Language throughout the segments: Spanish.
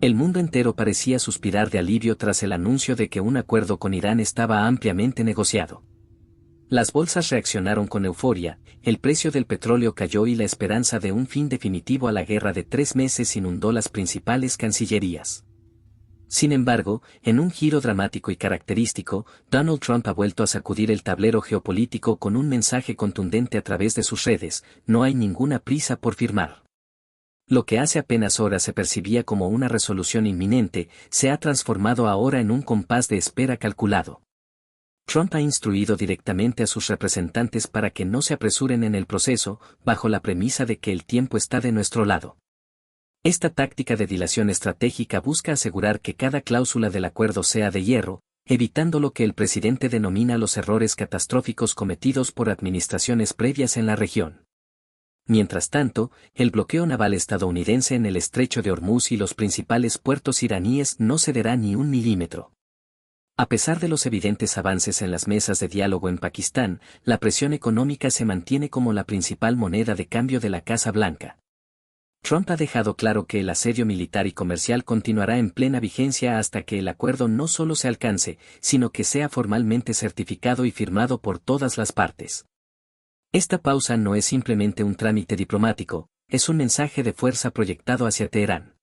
El mundo entero parecía suspirar de alivio tras el anuncio de que un acuerdo con Irán estaba ampliamente negociado. Las bolsas reaccionaron con euforia, el precio del petróleo cayó y la esperanza de un fin definitivo a la guerra de 3 meses inundó las principales cancillerías. Sin embargo, en un giro dramático y característico, Donald Trump ha vuelto a sacudir el tablero geopolítico con un mensaje contundente a través de sus redes: no hay ninguna prisa por firmar. Lo que hace apenas horas se percibía como una resolución inminente, se ha transformado ahora en un compás de espera calculado. Trump ha instruido directamente a sus representantes para que no se apresuren en el proceso, bajo la premisa de que el tiempo está de nuestro lado. Esta táctica de dilación estratégica busca asegurar que cada cláusula del acuerdo sea de hierro, evitando lo que el presidente denomina los errores catastróficos cometidos por administraciones previas en la región. Mientras tanto, el bloqueo naval estadounidense en el estrecho de Hormuz y los principales puertos iraníes no cederá ni un milímetro. A pesar de los evidentes avances en las mesas de diálogo en Pakistán, la presión económica se mantiene como la principal moneda de cambio de la Casa Blanca. Trump ha dejado claro que el asedio militar y comercial continuará en plena vigencia hasta que el acuerdo no solo se alcance, sino que sea formalmente certificado y firmado por todas las partes. Esta pausa no es simplemente un trámite diplomático, es un mensaje de fuerza proyectado hacia Teherán.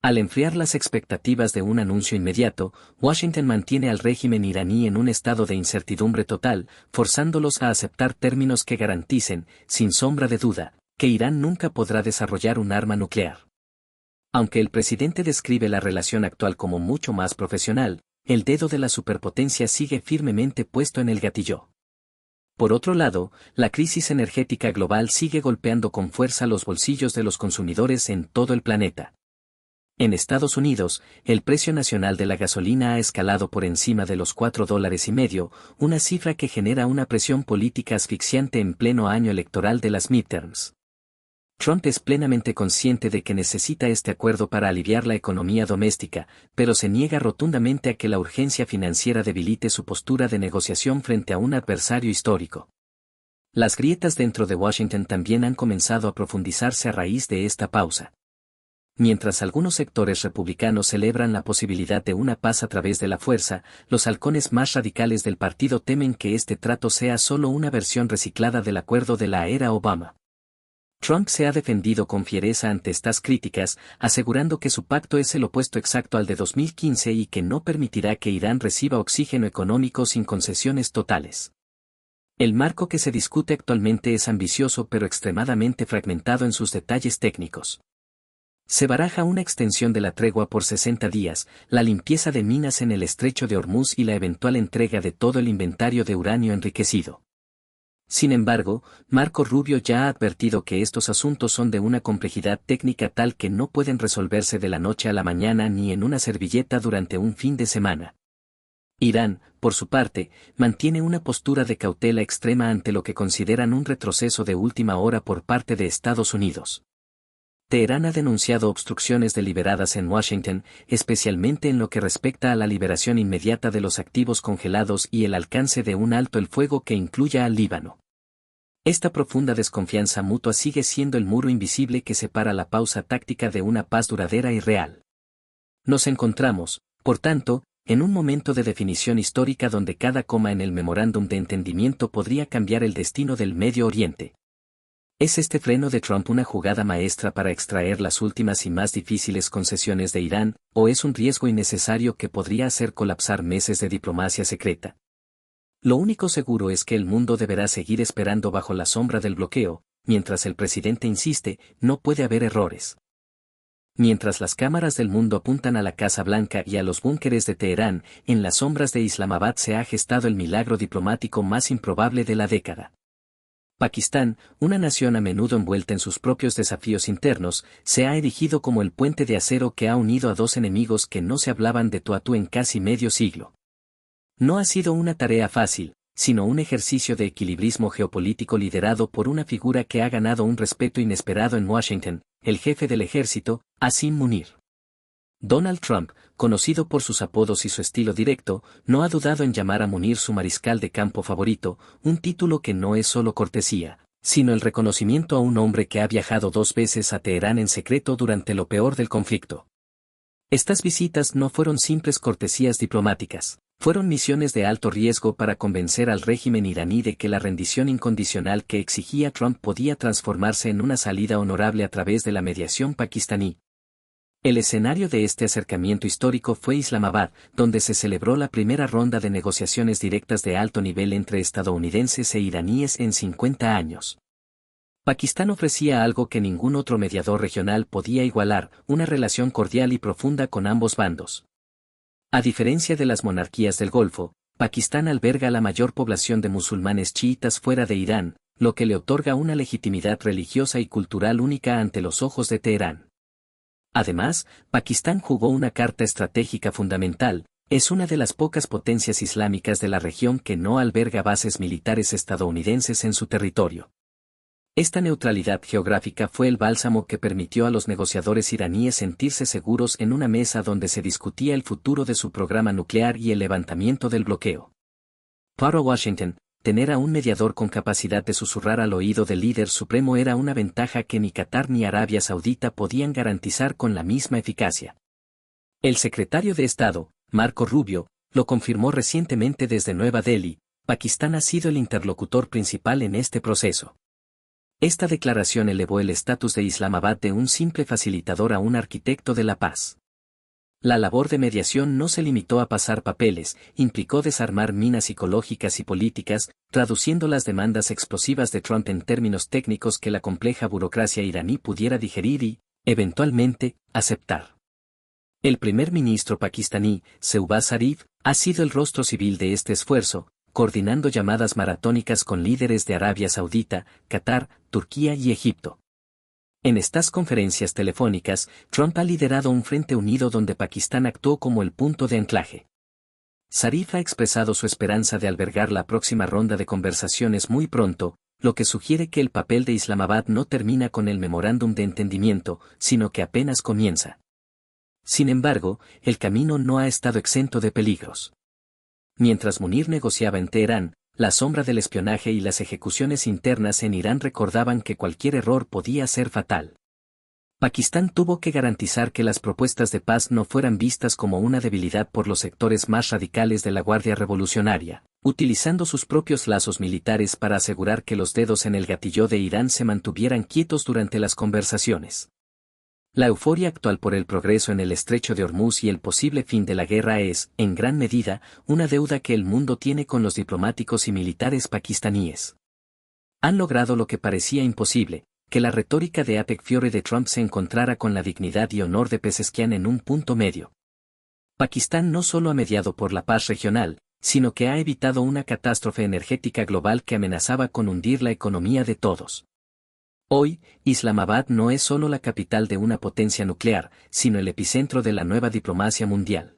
Al enfriar las expectativas de un anuncio inmediato, Washington mantiene al régimen iraní en un estado de incertidumbre total, forzándolos a aceptar términos que garanticen, sin sombra de duda, que Irán nunca podrá desarrollar un arma nuclear. Aunque el presidente describe la relación actual como mucho más profesional, el dedo de la superpotencia sigue firmemente puesto en el gatillo. Por otro lado, la crisis energética global sigue golpeando con fuerza los bolsillos de los consumidores en todo el planeta. En Estados Unidos, el precio nacional de la gasolina ha escalado por encima de los $4.50, una cifra que genera una presión política asfixiante en pleno año electoral de las midterms. Trump es plenamente consciente de que necesita este acuerdo para aliviar la economía doméstica, pero se niega rotundamente a que la urgencia financiera debilite su postura de negociación frente a un adversario histórico. Las grietas dentro de Washington también han comenzado a profundizarse a raíz de esta pausa. Mientras algunos sectores republicanos celebran la posibilidad de una paz a través de la fuerza, los halcones más radicales del partido temen que este trato sea solo una versión reciclada del acuerdo de la era Obama. Trump se ha defendido con fiereza ante estas críticas, asegurando que su pacto es el opuesto exacto al de 2015 y que no permitirá que Irán reciba oxígeno económico sin concesiones totales. El marco que se discute actualmente es ambicioso pero extremadamente fragmentado en sus detalles técnicos. Se baraja una extensión de la tregua por 60 días, la limpieza de minas en el estrecho de Hormuz y la eventual entrega de todo el inventario de uranio enriquecido. Sin embargo, Marco Rubio ya ha advertido que estos asuntos son de una complejidad técnica tal que no pueden resolverse de la noche a la mañana ni en una servilleta durante un fin de semana. Irán, por su parte, mantiene una postura de cautela extrema ante lo que consideran un retroceso de última hora por parte de Estados Unidos. Teherán ha denunciado obstrucciones deliberadas en Washington, especialmente en lo que respecta a la liberación inmediata de los activos congelados y el alcance de un alto el fuego que incluya al Líbano. Esta profunda desconfianza mutua sigue siendo el muro invisible que separa la pausa táctica de una paz duradera y real. Nos encontramos, por tanto, en un momento de definición histórica donde cada coma en el memorándum de entendimiento podría cambiar el destino del Medio Oriente. ¿Es este freno de Trump una jugada maestra para extraer las últimas y más difíciles concesiones de Irán, o es un riesgo innecesario que podría hacer colapsar meses de diplomacia secreta? Lo único seguro es que el mundo deberá seguir esperando bajo la sombra del bloqueo, mientras el presidente insiste, no puede haber errores. Mientras las cámaras del mundo apuntan a la Casa Blanca y a los búnkeres de Teherán, en las sombras de Islamabad se ha gestado el milagro diplomático más improbable de la década. Pakistán, una nación a menudo envuelta en sus propios desafíos internos, se ha erigido como el puente de acero que ha unido a dos enemigos que no se hablaban de tú a tú en casi medio siglo. No ha sido una tarea fácil, sino un ejercicio de equilibrismo geopolítico liderado por una figura que ha ganado un respeto inesperado en Washington, el jefe del ejército, Asim Munir. Donald Trump, conocido por sus apodos y su estilo directo, no ha dudado en llamar a Munir su mariscal de campo favorito, un título que no es solo cortesía, sino el reconocimiento a un hombre que ha viajado 2 veces a Teherán en secreto durante lo peor del conflicto. Estas visitas no fueron simples cortesías diplomáticas, fueron misiones de alto riesgo para convencer al régimen iraní de que la rendición incondicional que exigía Trump podía transformarse en una salida honorable a través de la mediación pakistaní. El escenario de este acercamiento histórico fue Islamabad, donde se celebró la primera ronda de negociaciones directas de alto nivel entre estadounidenses e iraníes en 50 años. Pakistán ofrecía algo que ningún otro mediador regional podía igualar, una relación cordial y profunda con ambos bandos. A diferencia de las monarquías del Golfo, Pakistán alberga la mayor población de musulmanes chiitas fuera de Irán, lo que le otorga una legitimidad religiosa y cultural única ante los ojos de Teherán. Además, Pakistán jugó una carta estratégica fundamental, es una de las pocas potencias islámicas de la región que no alberga bases militares estadounidenses en su territorio. Esta neutralidad geográfica fue el bálsamo que permitió a los negociadores iraníes sentirse seguros en una mesa donde se discutía el futuro de su programa nuclear y el levantamiento del bloqueo. Para Washington, tener a un mediador con capacidad de susurrar al oído del líder supremo era una ventaja que ni Qatar ni Arabia Saudita podían garantizar con la misma eficacia. El secretario de Estado, Marco Rubio, lo confirmó recientemente desde Nueva Delhi: Pakistán ha sido el interlocutor principal en este proceso. Esta declaración elevó el estatus de Islamabad de un simple facilitador a un arquitecto de la paz. La labor de mediación no se limitó a pasar papeles, implicó desarmar minas psicológicas y políticas, traduciendo las demandas explosivas de Trump en términos técnicos que la compleja burocracia iraní pudiera digerir y, eventualmente, aceptar. El primer ministro pakistaní, Shehbaz Sharif, ha sido el rostro civil de este esfuerzo, coordinando llamadas maratónicas con líderes de Arabia Saudita, Qatar, Turquía y Egipto. En estas conferencias telefónicas, Trump ha liderado un frente unido donde Pakistán actuó como el punto de anclaje. Sharif ha expresado su esperanza de albergar la próxima ronda de conversaciones muy pronto, lo que sugiere que el papel de Islamabad no termina con el memorándum de entendimiento, sino que apenas comienza. Sin embargo, el camino no ha estado exento de peligros. Mientras Munir negociaba en Teherán, la sombra del espionaje y las ejecuciones internas en Irán recordaban que cualquier error podía ser fatal. Pakistán tuvo que garantizar que las propuestas de paz no fueran vistas como una debilidad por los sectores más radicales de la Guardia Revolucionaria, utilizando sus propios lazos militares para asegurar que los dedos en el gatillo de Irán se mantuvieran quietos durante las conversaciones. La euforia actual por el progreso en el estrecho de Hormuz y el posible fin de la guerra es, en gran medida, una deuda que el mundo tiene con los diplomáticos y militares pakistaníes. Han logrado lo que parecía imposible, que la retórica de Apec Fiore de Trump se encontrara con la dignidad y honor de Pezeshkian en un punto medio. Pakistán no solo ha mediado por la paz regional, sino que ha evitado una catástrofe energética global que amenazaba con hundir la economía de todos. Hoy, Islamabad no es solo la capital de una potencia nuclear, sino el epicentro de la nueva diplomacia mundial.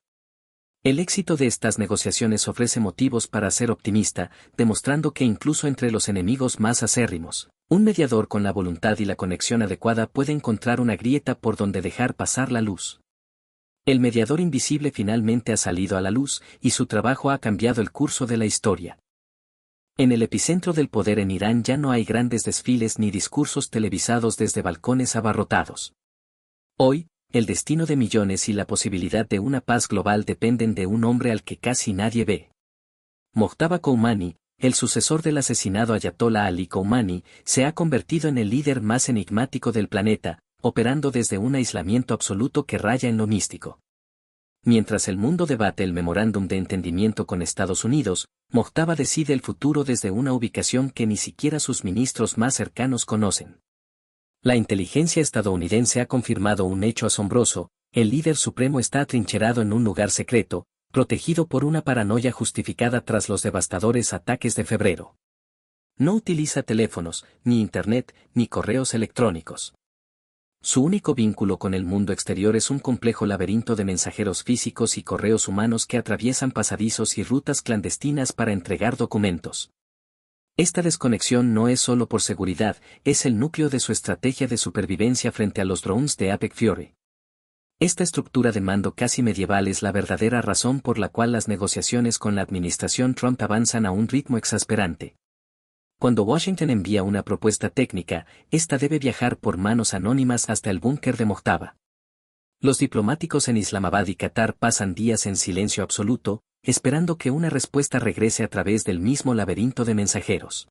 El éxito de estas negociaciones ofrece motivos para ser optimista, demostrando que incluso entre los enemigos más acérrimos, un mediador con la voluntad y la conexión adecuada puede encontrar una grieta por donde dejar pasar la luz. El mediador invisible finalmente ha salido a la luz, y su trabajo ha cambiado el curso de la historia. En el epicentro del poder en Irán ya no hay grandes desfiles ni discursos televisados desde balcones abarrotados. Hoy, el destino de millones y la posibilidad de una paz global dependen de un hombre al que casi nadie ve. Mojtaba Khomeini, el sucesor del asesinado Ayatollah Ali Khomeini, se ha convertido en el líder más enigmático del planeta, operando desde un aislamiento absoluto que raya en lo místico. Mientras el mundo debate el memorándum de entendimiento con Estados Unidos, Mojtaba decide el futuro desde una ubicación que ni siquiera sus ministros más cercanos conocen. La inteligencia estadounidense ha confirmado un hecho asombroso: el líder supremo está atrincherado en un lugar secreto, protegido por una paranoia justificada tras los devastadores ataques de febrero. No utiliza teléfonos, ni internet, ni correos electrónicos. Su único vínculo con el mundo exterior es un complejo laberinto de mensajeros físicos y correos humanos que atraviesan pasadizos y rutas clandestinas para entregar documentos. Esta desconexión no es solo por seguridad, es el núcleo de su estrategia de supervivencia frente a los drones de Apec Fiore. Esta estructura de mando casi medieval es la verdadera razón por la cual las negociaciones con la administración Trump avanzan a un ritmo exasperante. Cuando Washington envía una propuesta técnica, esta debe viajar por manos anónimas hasta el búnker de Mojtaba. Los diplomáticos en Islamabad y Qatar pasan días en silencio absoluto, esperando que una respuesta regrese a través del mismo laberinto de mensajeros.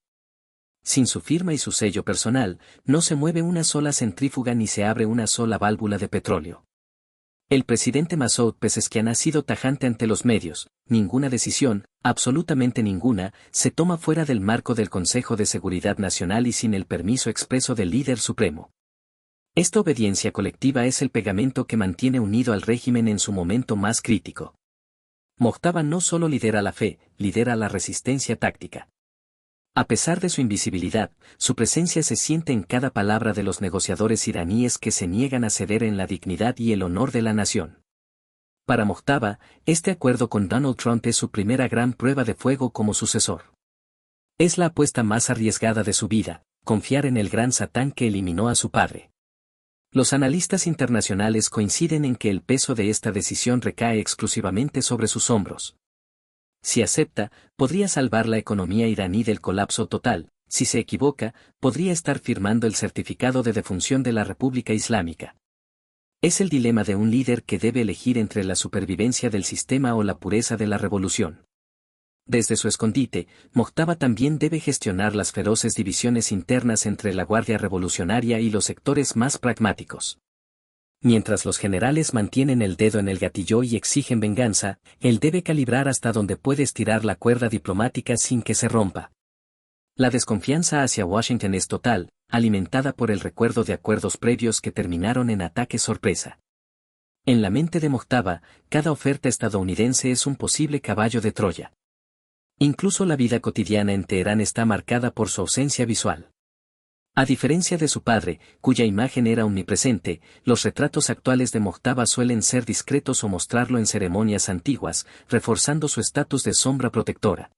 Sin su firma y su sello personal, no se mueve una sola centrífuga ni se abre una sola válvula de petróleo. El presidente Masoud Pezeshkian ha sido tajante ante los medios: ninguna decisión, absolutamente ninguna, se toma fuera del marco del Consejo de Seguridad Nacional y sin el permiso expreso del líder supremo. Esta obediencia colectiva es el pegamento que mantiene unido al régimen en su momento más crítico. Mojtaba no solo lidera la fe, lidera la resistencia táctica. A pesar de su invisibilidad, su presencia se siente en cada palabra de los negociadores iraníes que se niegan a ceder en la dignidad y el honor de la nación. Para Mojtaba, este acuerdo con Donald Trump es su primera gran prueba de fuego como sucesor. Es la apuesta más arriesgada de su vida, confiar en el gran Satán que eliminó a su padre. Los analistas internacionales coinciden en que el peso de esta decisión recae exclusivamente sobre sus hombros. Si acepta, podría salvar la economía iraní del colapso total; si se equivoca, podría estar firmando el certificado de defunción de la República Islámica. Es el dilema de un líder que debe elegir entre la supervivencia del sistema o la pureza de la revolución. Desde su escondite, Mojtaba también debe gestionar las feroces divisiones internas entre la Guardia Revolucionaria y los sectores más pragmáticos. Mientras los generales mantienen el dedo en el gatillo y exigen venganza, él debe calibrar hasta donde puede estirar la cuerda diplomática sin que se rompa. La desconfianza hacia Washington es total, alimentada por el recuerdo de acuerdos previos que terminaron en ataques sorpresa. En la mente de Mojtaba, cada oferta estadounidense es un posible caballo de Troya. Incluso la vida cotidiana en Teherán está marcada por su ausencia visual. A diferencia de su padre, cuya imagen era omnipresente, los retratos actuales de Mojtaba suelen ser discretos o mostrarlo en ceremonias antiguas, reforzando su estatus de sombra protectora.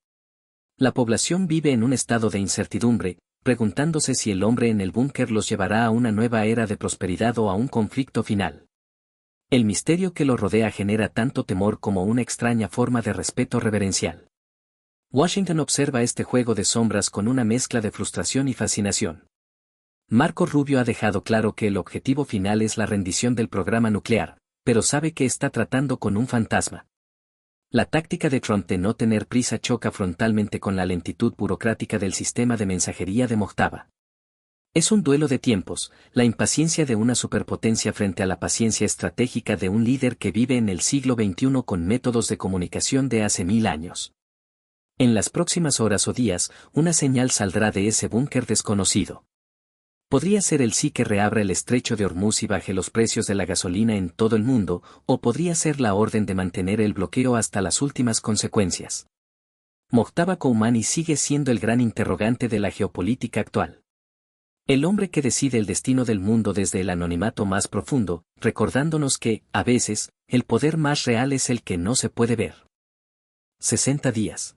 La población vive en un estado de incertidumbre, preguntándose si el hombre en el búnker los llevará a una nueva era de prosperidad o a un conflicto final. El misterio que lo rodea genera tanto temor como una extraña forma de respeto reverencial. Washington observa este juego de sombras con una mezcla de frustración y fascinación. Marco Rubio ha dejado claro que el objetivo final es la rendición del programa nuclear, pero sabe que está tratando con un fantasma. La táctica de Trump de no tener prisa choca frontalmente con la lentitud burocrática del sistema de mensajería de Mojtaba. Es un duelo de tiempos, la impaciencia de una superpotencia frente a la paciencia estratégica de un líder que vive en el siglo XXI con métodos de comunicación de hace 1000 años. En las próximas horas o días, una señal saldrá de ese búnker desconocido. Podría ser el sí que reabra el estrecho de Hormuz y baje los precios de la gasolina en todo el mundo, o podría ser la orden de mantener el bloqueo hasta las últimas consecuencias. Mojtaba Koumani sigue siendo el gran interrogante de la geopolítica actual. El hombre que decide el destino del mundo desde el anonimato más profundo, recordándonos que, a veces, el poder más real es el que no se puede ver. 60 días.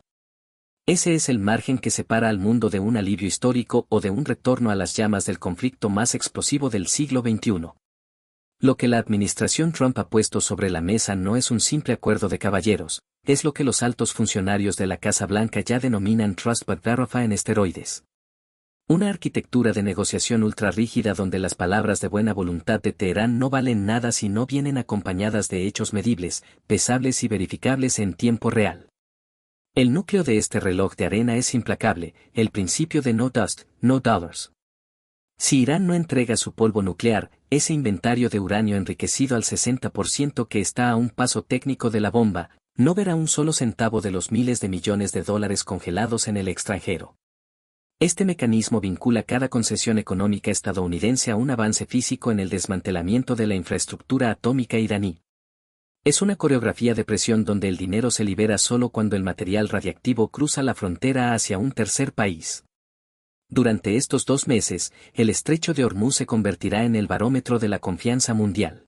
Ese es el margen que separa al mundo de un alivio histórico o de un retorno a las llamas del conflicto más explosivo del siglo XXI. Lo que la administración Trump ha puesto sobre la mesa no es un simple acuerdo de caballeros, es lo que los altos funcionarios de la Casa Blanca ya denominan Trust but Verify en esteroides. Una arquitectura de negociación ultra rígida donde las palabras de buena voluntad de Teherán no valen nada si no vienen acompañadas de hechos medibles, pesables y verificables en tiempo real. El núcleo de este reloj de arena es implacable, el principio de no dust, no dollars. Si Irán no entrega su polvo nuclear, ese inventario de uranio enriquecido al 60% que está a un paso técnico de la bomba, no verá un solo centavo de los miles de millones de dólares congelados en el extranjero. Este mecanismo vincula cada concesión económica estadounidense a un avance físico en el desmantelamiento de la infraestructura atómica iraní. Es una coreografía de presión donde el dinero se libera solo cuando el material radiactivo cruza la frontera hacia un tercer país. Durante estos 2 meses, el estrecho de Hormuz se convertirá en el barómetro de la confianza mundial.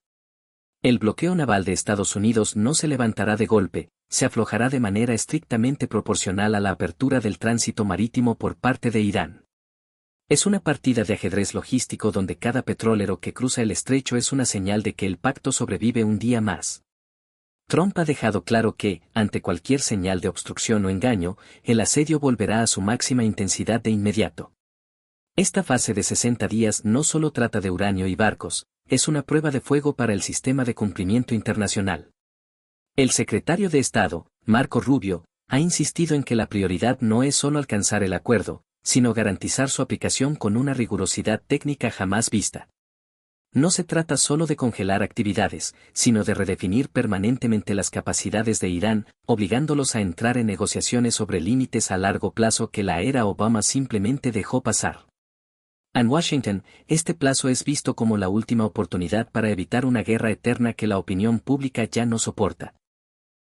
El bloqueo naval de Estados Unidos no se levantará de golpe, se aflojará de manera estrictamente proporcional a la apertura del tránsito marítimo por parte de Irán. Es una partida de ajedrez logístico donde cada petrolero que cruza el estrecho es una señal de que el pacto sobrevive un día más. Trump ha dejado claro que, ante cualquier señal de obstrucción o engaño, el asedio volverá a su máxima intensidad de inmediato. Esta fase de 60 días no solo trata de uranio y barcos, es una prueba de fuego para el sistema de cumplimiento internacional. El secretario de Estado, Marco Rubio, ha insistido en que la prioridad no es solo alcanzar el acuerdo, sino garantizar su aplicación con una rigurosidad técnica jamás vista. No se trata solo de congelar actividades, sino de redefinir permanentemente las capacidades de Irán, obligándolos a entrar en negociaciones sobre límites a largo plazo que la era Obama simplemente dejó pasar. En Washington, este plazo es visto como la última oportunidad para evitar una guerra eterna que la opinión pública ya no soporta.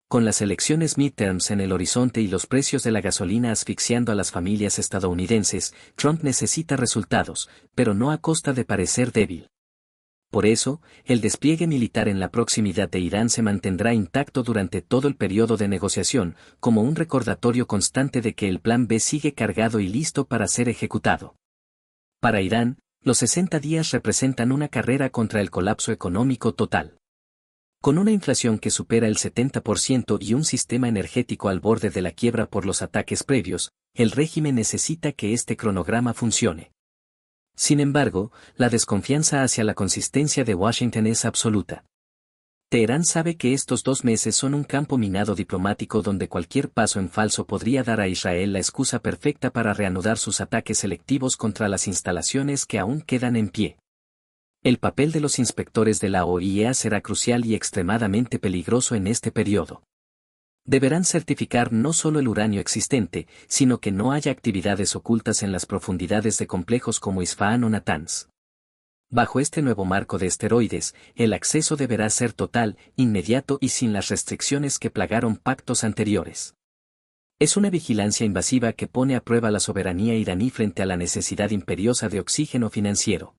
Con las elecciones midterms en el horizonte y los precios de la gasolina asfixiando a las familias estadounidenses, Trump necesita resultados, pero no a costa de parecer débil. Por eso, el despliegue militar en la proximidad de Irán se mantendrá intacto durante todo el periodo de negociación, como un recordatorio constante de que el Plan B sigue cargado y listo para ser ejecutado. Para Irán, los 60 días representan una carrera contra el colapso económico total. Con una inflación que supera el 70% y un sistema energético al borde de la quiebra por los ataques previos, el régimen necesita que este cronograma funcione. Sin embargo, la desconfianza hacia la consistencia de Washington es absoluta. Teherán sabe que estos 2 meses son un campo minado diplomático donde cualquier paso en falso podría dar a Israel la excusa perfecta para reanudar sus ataques selectivos contra las instalaciones que aún quedan en pie. El papel de los inspectores de la OIEA será crucial y extremadamente peligroso en este periodo. Deberán certificar no solo el uranio existente, sino que no haya actividades ocultas en las profundidades de complejos como Isfahán o Natanz. Bajo este nuevo marco de esteroides, el acceso deberá ser total, inmediato y sin las restricciones que plagaron pactos anteriores. Es una vigilancia invasiva que pone a prueba la soberanía iraní frente a la necesidad imperiosa de oxígeno financiero.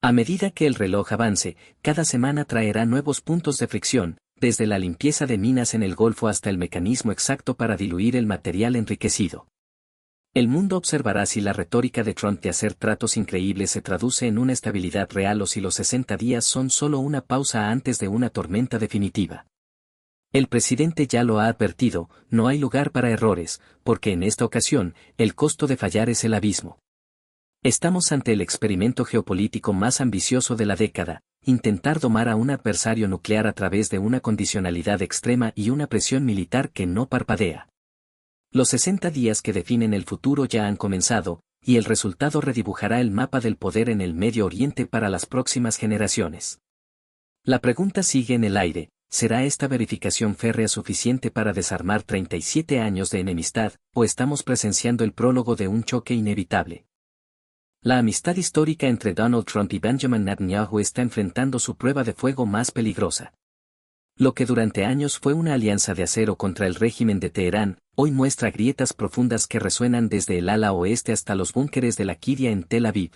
A medida que el reloj avance, cada semana traerá nuevos puntos de fricción, desde la limpieza de minas en el Golfo hasta el mecanismo exacto para diluir el material enriquecido. El mundo observará si la retórica de Trump de hacer tratos increíbles se traduce en una estabilidad real o si los 60 días son solo una pausa antes de una tormenta definitiva. El presidente ya lo ha advertido, no hay lugar para errores, porque en esta ocasión, el costo de fallar es el abismo. Estamos ante el experimento geopolítico más ambicioso de la década, intentar domar a un adversario nuclear a través de una condicionalidad extrema y una presión militar que no parpadea. Los 60 días que definen el futuro ya han comenzado, y el resultado redibujará el mapa del poder en el Medio Oriente para las próximas generaciones. La pregunta sigue en el aire, ¿será esta verificación férrea suficiente para desarmar 37 años de enemistad, o estamos presenciando el prólogo de un choque inevitable? La amistad histórica entre Donald Trump y Benjamin Netanyahu está enfrentando su prueba de fuego más peligrosa. Lo que durante años fue una alianza de acero contra el régimen de Teherán, hoy muestra grietas profundas que resuenan desde el ala oeste hasta los búnkeres de la Qidia en Tel Aviv.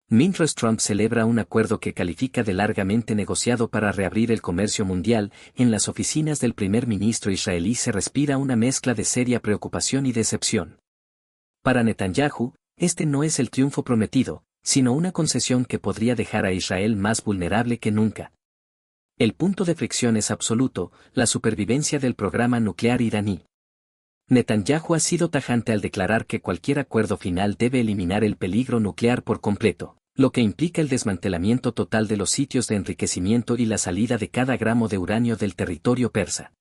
Mientras Trump celebra un acuerdo que califica de largamente negociado para reabrir el comercio mundial, en las oficinas del primer ministro israelí se respira una mezcla de seria preocupación y decepción. Para Netanyahu, este no es el triunfo prometido, sino una concesión que podría dejar a Israel más vulnerable que nunca. El punto de fricción es absoluto, la supervivencia del programa nuclear iraní. Netanyahu ha sido tajante al declarar que cualquier acuerdo final debe eliminar el peligro nuclear por completo, lo que implica el desmantelamiento total de los sitios de enriquecimiento y la salida de cada gramo de uranio del territorio persa.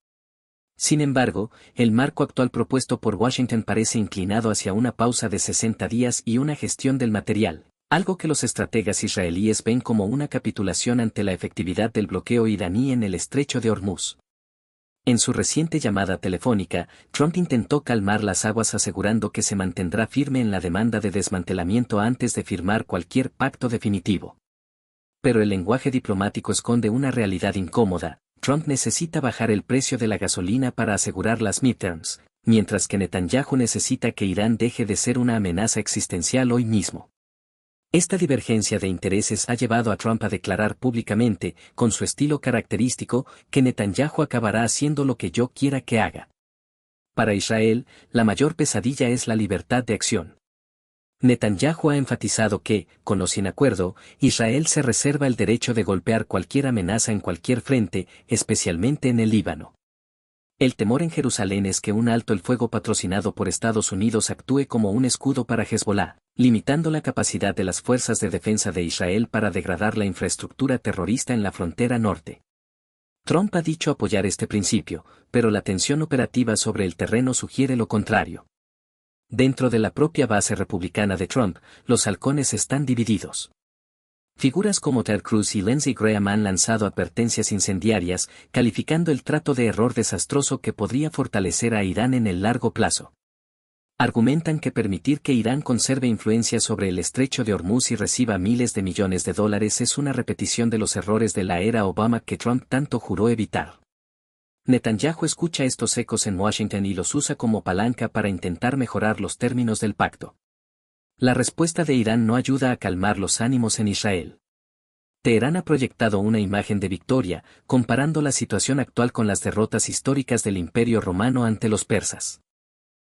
Sin embargo, el marco actual propuesto por Washington parece inclinado hacia una pausa de 60 días y una gestión del material, algo que los estrategas israelíes ven como una capitulación ante la efectividad del bloqueo iraní en el estrecho de Hormuz. En su reciente llamada telefónica, Trump intentó calmar las aguas asegurando que se mantendrá firme en la demanda de desmantelamiento antes de firmar cualquier pacto definitivo. Pero el lenguaje diplomático esconde una realidad incómoda. Trump necesita bajar el precio de la gasolina para asegurar las midterms, mientras que Netanyahu necesita que Irán deje de ser una amenaza existencial hoy mismo. Esta divergencia de intereses ha llevado a Trump a declarar públicamente, con su estilo característico, que Netanyahu acabará haciendo lo que yo quiera que haga. Para Israel, la mayor pesadilla es la libertad de acción. Netanyahu ha enfatizado que, con o sin acuerdo, Israel se reserva el derecho de golpear cualquier amenaza en cualquier frente, especialmente en el Líbano. El temor en Jerusalén es que un alto el fuego patrocinado por Estados Unidos actúe como un escudo para Hezbolá. limitando la capacidad de las fuerzas de defensa de Israel para degradar la infraestructura terrorista en la frontera norte. Trump ha dicho apoyar este principio, pero la tensión operativa sobre el terreno sugiere lo contrario. Dentro de la propia base republicana de Trump, los halcones están divididos. Figuras como Ted Cruz y Lindsey Graham han lanzado advertencias incendiarias, calificando el trato de error desastroso que podría fortalecer a Irán en el largo plazo. Argumentan que permitir que Irán conserve influencia sobre el estrecho de Hormuz y reciba miles de millones de dólares es una repetición de los errores de la era Obama que Trump tanto juró evitar. Netanyahu escucha estos ecos en Washington y los usa como palanca para intentar mejorar los términos del pacto. La respuesta de Irán no ayuda a calmar los ánimos en Israel. Teherán ha proyectado una imagen de victoria, comparando la situación actual con las derrotas históricas del Imperio Romano ante los persas.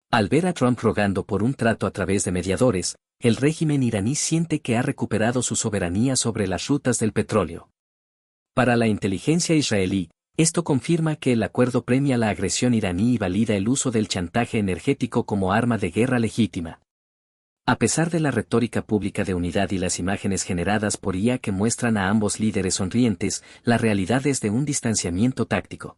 Al ver a Trump rogando por un trato a través de mediadores, el régimen iraní siente que ha recuperado su soberanía sobre las rutas del petróleo. Para la inteligencia israelí, esto confirma que el acuerdo premia la agresión iraní y valida el uso del chantaje energético como arma de guerra legítima. A pesar de la retórica pública de unidad y las imágenes generadas por IA que muestran a ambos líderes sonrientes, la realidad es de un distanciamiento táctico.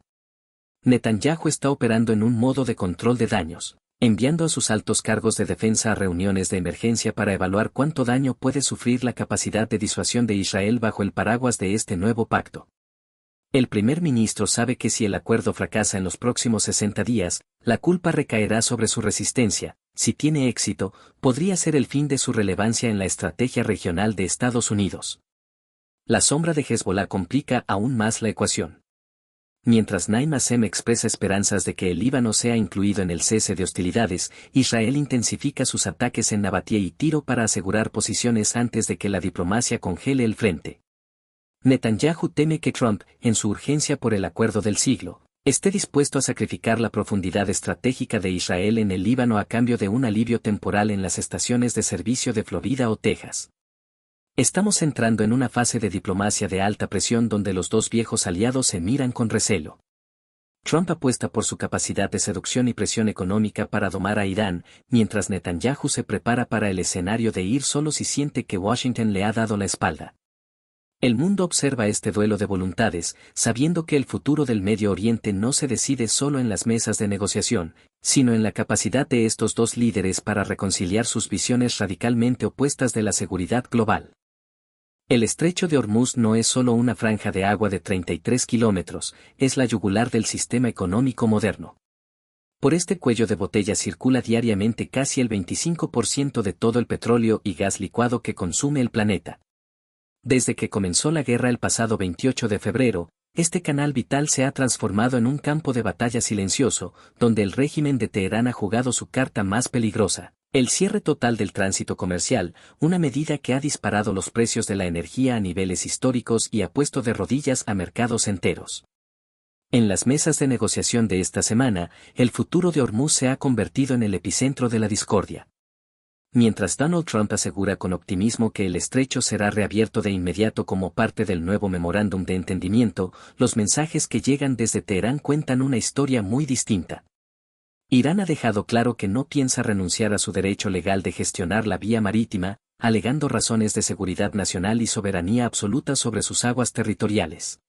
Netanyahu está operando en un modo de control de daños, enviando a sus altos cargos de defensa a reuniones de emergencia para evaluar cuánto daño puede sufrir la capacidad de disuasión de Israel bajo el paraguas de este nuevo pacto. El primer ministro sabe que si el acuerdo fracasa en los próximos 60 días, la culpa recaerá sobre su resistencia. Si tiene éxito, podría ser el fin de su relevancia en la estrategia regional de Estados Unidos. La sombra de Hezbollah complica aún más la ecuación. Mientras Naim Assem expresa esperanzas de que el Líbano sea incluido en el cese de hostilidades, Israel intensifica sus ataques en Nabatie y Tiro para asegurar posiciones antes de que la diplomacia congele el frente. Netanyahu teme que Trump, en su urgencia por el acuerdo del siglo, esté dispuesto a sacrificar la profundidad estratégica de Israel en el Líbano a cambio de un alivio temporal en las estaciones de servicio de Florida o Texas. Estamos entrando en una fase de diplomacia de alta presión donde los dos viejos aliados se miran con recelo. Trump apuesta por su capacidad de seducción y presión económica para domar a Irán, mientras Netanyahu se prepara para el escenario de ir solo si siente que Washington le ha dado la espalda. El mundo observa este duelo de voluntades, sabiendo que el futuro del Medio Oriente no se decide solo en las mesas de negociación, sino en la capacidad de estos dos líderes para reconciliar sus visiones radicalmente opuestas de la seguridad global. El estrecho de Hormuz no es solo una franja de agua de 33 kilómetros, es la yugular del sistema económico moderno. Por este cuello de botella circula diariamente casi el 25% de todo el petróleo y gas licuado que consume el planeta. Desde que comenzó la guerra el pasado 28 de febrero, este canal vital se ha transformado en un campo de batalla silencioso, donde el régimen de Teherán ha jugado su carta más peligrosa, el cierre total del tránsito comercial, una medida que ha disparado los precios de la energía a niveles históricos y ha puesto de rodillas a mercados enteros. En las mesas de negociación de esta semana, el futuro de Hormuz se ha convertido en el epicentro de la discordia. Mientras Donald Trump asegura con optimismo que el estrecho será reabierto de inmediato como parte del nuevo memorándum de entendimiento, los mensajes que llegan desde Teherán cuentan una historia muy distinta. Irán ha dejado claro que no piensa renunciar a su derecho legal de gestionar la vía marítima, alegando razones de seguridad nacional y soberanía absoluta sobre sus aguas territoriales.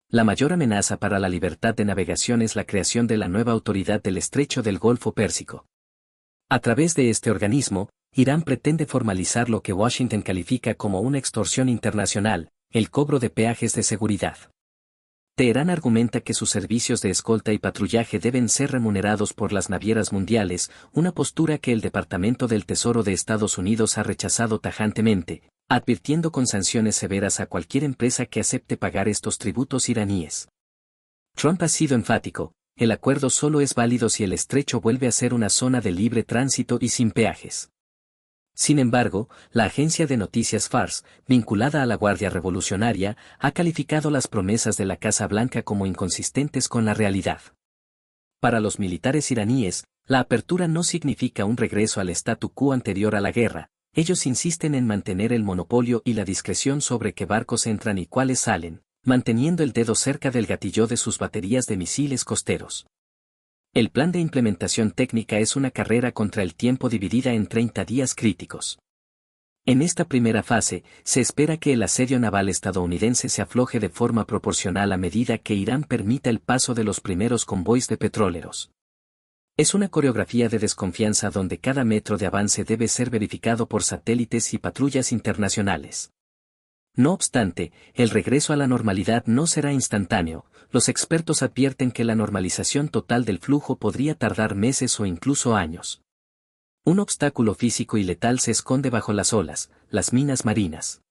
La mayor amenaza para la libertad de navegación es la creación de la nueva autoridad del Estrecho del Golfo Pérsico. A través de este organismo, Irán pretende formalizar lo que Washington califica como una extorsión internacional, el cobro de peajes de seguridad. Teherán argumenta que sus servicios de escolta y patrullaje deben ser remunerados por las navieras mundiales, una postura que el Departamento del Tesoro de Estados Unidos ha rechazado tajantemente, advirtiendo con sanciones severas a cualquier empresa que acepte pagar estos tributos iraníes. Trump ha sido enfático: el acuerdo solo es válido si el estrecho vuelve a ser una zona de libre tránsito y sin peajes. Sin embargo, la agencia de noticias Fars, vinculada a la Guardia Revolucionaria, ha calificado las promesas de la Casa Blanca como inconsistentes con la realidad. Para los militares iraníes, la apertura no significa un regreso al statu quo anterior a la guerra. Ellos insisten en mantener el monopolio y la discreción sobre qué barcos entran y cuáles salen, manteniendo el dedo cerca del gatillo de sus baterías de misiles costeros. El plan de implementación técnica es una carrera contra el tiempo dividida en 30 días críticos. En esta primera fase, se espera que el asedio naval estadounidense se afloje de forma proporcional a medida que Irán permita el paso de los primeros convoys de petroleros. Es una coreografía de desconfianza donde cada metro de avance debe ser verificado por satélites y patrullas internacionales. No obstante, el regreso a la normalidad no será instantáneo. Los expertos advierten que la normalización total del flujo podría tardar meses o incluso años. Un obstáculo físico y letal se esconde bajo las olas, las minas marinas.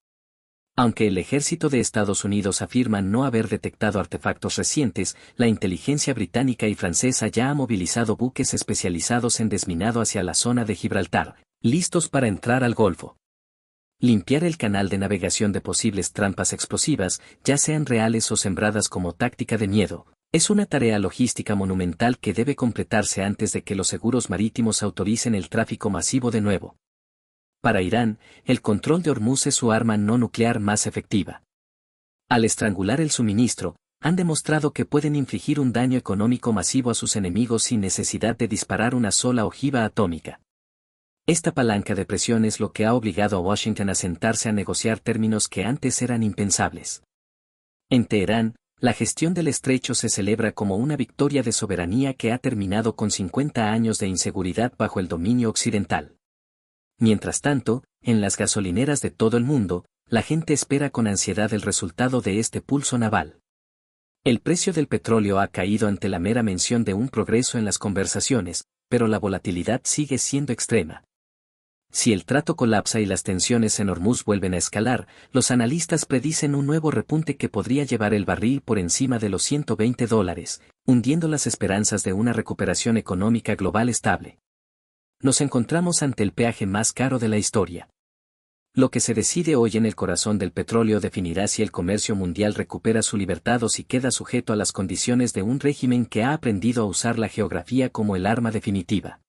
Aunque el ejército de Estados Unidos afirma no haber detectado artefactos recientes, la inteligencia británica y francesa ya ha movilizado buques especializados en desminado hacia la zona de Gibraltar, listos para entrar al Golfo. Limpiar el canal de navegación de posibles trampas explosivas, ya sean reales o sembradas como táctica de miedo, es una tarea logística monumental que debe completarse antes de que los seguros marítimos autoricen el tráfico masivo de nuevo. Para Irán, el control de Hormuz es su arma no nuclear más efectiva. Al estrangular el suministro, han demostrado que pueden infligir un daño económico masivo a sus enemigos sin necesidad de disparar una sola ojiva atómica. Esta palanca de presión es lo que ha obligado a Washington a sentarse a negociar términos que antes eran impensables. En Teherán, la gestión del estrecho se celebra como una victoria de soberanía que ha terminado con 50 años de inseguridad bajo el dominio occidental. Mientras tanto, en las gasolineras de todo el mundo, la gente espera con ansiedad el resultado de este pulso naval. El precio del petróleo ha caído ante la mera mención de un progreso en las conversaciones, pero la volatilidad sigue siendo extrema. Si el trato colapsa y las tensiones en Hormuz vuelven a escalar, los analistas predicen un nuevo repunte que podría llevar el barril por encima de los $120, hundiendo las esperanzas de una recuperación económica global estable. Nos encontramos ante el peaje más caro de la historia. Lo que se decide hoy en el corazón del petróleo definirá si el comercio mundial recupera su libertad o si queda sujeto a las condiciones de un régimen que ha aprendido a usar la geografía como el arma definitiva.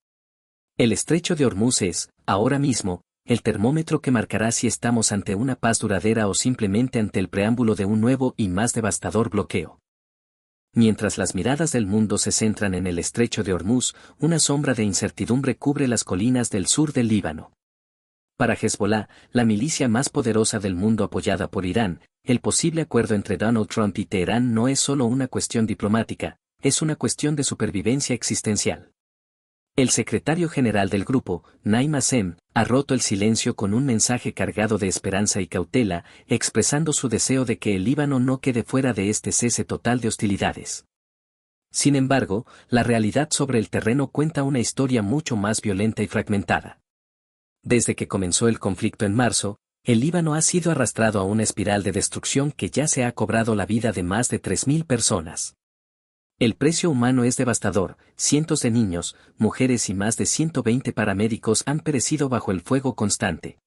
El estrecho de Hormuz es, ahora mismo, el termómetro que marcará si estamos ante una paz duradera o simplemente ante el preámbulo de un nuevo y más devastador bloqueo. Mientras las miradas del mundo se centran en el estrecho de Hormuz, una sombra de incertidumbre cubre las colinas del sur del Líbano. Para Hezbollah, la milicia más poderosa del mundo apoyada por Irán, el posible acuerdo entre Donald Trump y Teherán no es solo una cuestión diplomática, es una cuestión de supervivencia existencial. El secretario general del grupo, Naim Assem, ha roto el silencio con un mensaje cargado de esperanza y cautela, expresando su deseo de que el Líbano no quede fuera de este cese total de hostilidades. Sin embargo, la realidad sobre el terreno cuenta una historia mucho más violenta y fragmentada. Desde que comenzó el conflicto en marzo, el Líbano ha sido arrastrado a una espiral de destrucción que ya se ha cobrado la vida de más de 3.000 personas. El precio humano es devastador, cientos de niños, mujeres y más de 120 paramédicos han perecido bajo el fuego constante.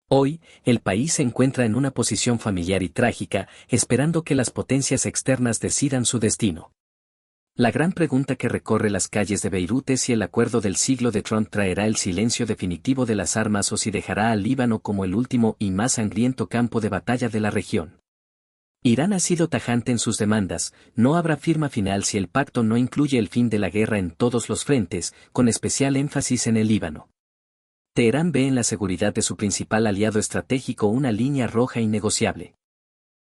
Hoy, el país se encuentra en una posición familiar y trágica, esperando que las potencias externas decidan su destino. La gran pregunta que recorre las calles de Beirut es si el acuerdo del siglo de Trump traerá el silencio definitivo de las armas o si dejará al Líbano como el último y más sangriento campo de batalla de la región. Irán ha sido tajante en sus demandas, no habrá firma final si el pacto no incluye el fin de la guerra en todos los frentes, con especial énfasis en el Líbano. Teherán ve en la seguridad de su principal aliado estratégico una línea roja innegociable.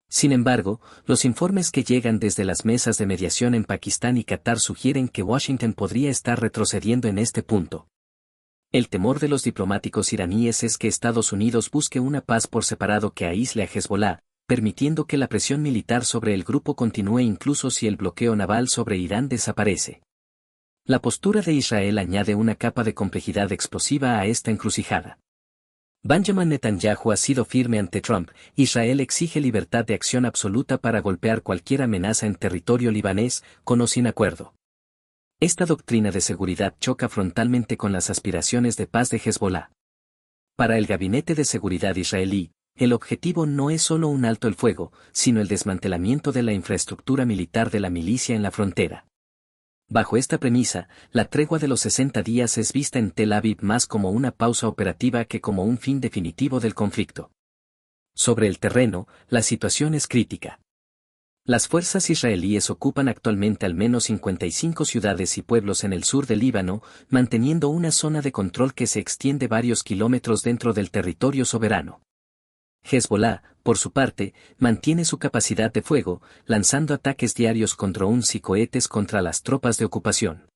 Sin embargo, los informes que llegan desde las mesas de mediación en Pakistán y Qatar sugieren que Washington podría estar retrocediendo en este punto. El temor de los diplomáticos iraníes es que Estados Unidos busque una paz por separado que aísle a Hezbollah, permitiendo que la presión militar sobre el grupo continúe incluso si el bloqueo naval sobre Irán desaparece. La postura de Israel añade una capa de complejidad explosiva a esta encrucijada. Benjamin Netanyahu ha sido firme ante Trump. Israel exige libertad de acción absoluta para golpear cualquier amenaza en territorio libanés, con o sin acuerdo. Esta doctrina de seguridad choca frontalmente con las aspiraciones de paz de Hezbollah. Para el Gabinete de Seguridad israelí, el objetivo no es solo un alto el fuego, sino el desmantelamiento de la infraestructura militar de la milicia en la frontera. Bajo esta premisa, la tregua de los 60 días es vista en Tel Aviv más como una pausa operativa que como un fin definitivo del conflicto. Sobre el terreno, la situación es crítica. Las fuerzas israelíes ocupan actualmente al menos 55 ciudades y pueblos en el sur del Líbano, manteniendo una zona de control que se extiende varios kilómetros dentro del territorio soberano. Hezbolá, por su parte, mantiene su capacidad de fuego, lanzando ataques diarios con drones y cohetes contra las tropas de ocupación.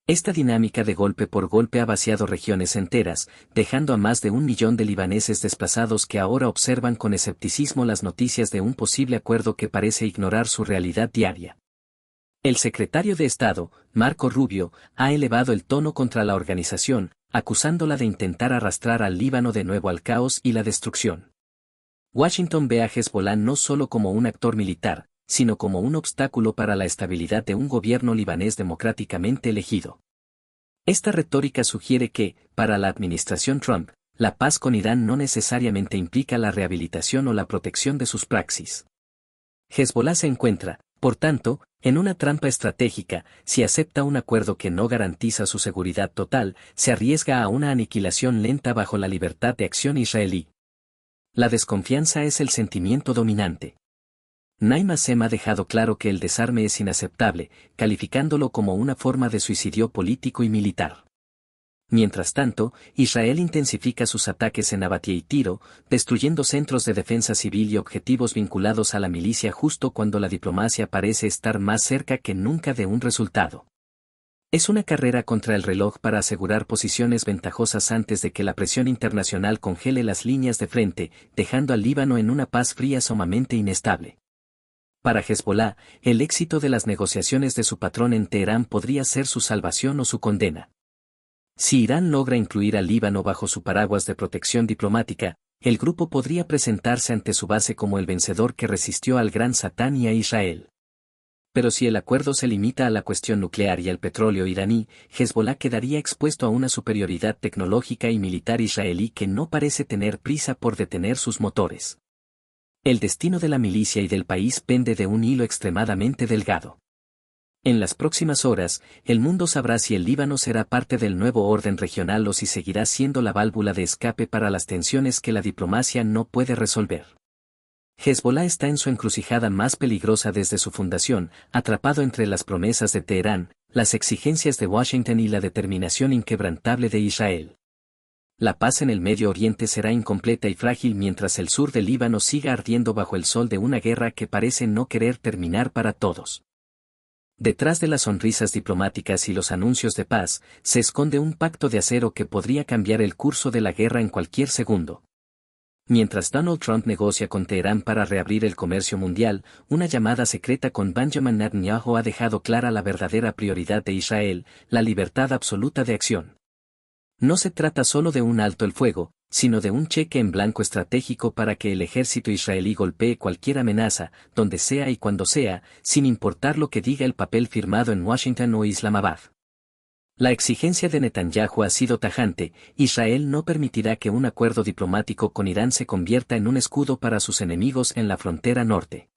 Esta dinámica de golpe por golpe ha vaciado regiones enteras, dejando a más de 1 millón de libaneses desplazados que ahora observan con escepticismo las noticias de un posible acuerdo que parece ignorar su realidad diaria. El secretario de Estado, Marco Rubio, ha elevado el tono contra la organización, acusándola de intentar arrastrar al Líbano de nuevo al caos y la destrucción. Washington ve a Hezbolá no solo como un actor militar, sino como un obstáculo para la estabilidad de un gobierno libanés democráticamente elegido. Esta retórica sugiere que, para la administración Trump, la paz con Irán no necesariamente implica la rehabilitación o la protección de sus praxis. Hezbolá se encuentra, por tanto, en una trampa estratégica. Si acepta un acuerdo que no garantiza su seguridad total, se arriesga a una aniquilación lenta bajo la libertad de acción israelí. La desconfianza es el sentimiento dominante. Naim Assem ha dejado claro que el desarme es inaceptable, calificándolo como una forma de suicidio político y militar. Mientras tanto, Israel intensifica sus ataques en Nabatie y Tiro, destruyendo centros de defensa civil y objetivos vinculados a la milicia justo cuando la diplomacia parece estar más cerca que nunca de un resultado. Es una carrera contra el reloj para asegurar posiciones ventajosas antes de que la presión internacional congele las líneas de frente, dejando al Líbano en una paz fría sumamente inestable. Para Hezbolá, el éxito de las negociaciones de su patrón en Teherán podría ser su salvación o su condena. Si Irán logra incluir al Líbano bajo su paraguas de protección diplomática, el grupo podría presentarse ante su base como el vencedor que resistió al Gran Satán y a Israel. Pero si el acuerdo se limita a la cuestión nuclear y al petróleo iraní, Hezbolá quedaría expuesto a una superioridad tecnológica y militar israelí que no parece tener prisa por detener sus motores. El destino de la milicia y del país pende de un hilo extremadamente delgado. En las próximas horas, el mundo sabrá si el Líbano será parte del nuevo orden regional o si seguirá siendo la válvula de escape para las tensiones que la diplomacia no puede resolver. Hezbolá está en su encrucijada más peligrosa desde su fundación, atrapado entre las promesas de Teherán, las exigencias de Washington y la determinación inquebrantable de Israel. La paz en el Medio Oriente será incompleta y frágil mientras el sur del Líbano siga ardiendo bajo el sol de una guerra que parece no querer terminar para todos. Detrás de las sonrisas diplomáticas y los anuncios de paz, se esconde un pacto de acero que podría cambiar el curso de la guerra en cualquier segundo. Mientras Donald Trump negocia con Teherán para reabrir el comercio mundial, una llamada secreta con Benjamin Netanyahu ha dejado clara la verdadera prioridad de Israel, la libertad absoluta de acción. No se trata solo de un alto el fuego, sino de un cheque en blanco estratégico para que el ejército israelí golpee cualquier amenaza, donde sea y cuando sea, sin importar lo que diga el papel firmado en Washington o Islamabad. La exigencia de Netanyahu ha sido tajante: Israel no permitirá que un acuerdo diplomático con Irán se convierta en un escudo para sus enemigos en la frontera norte.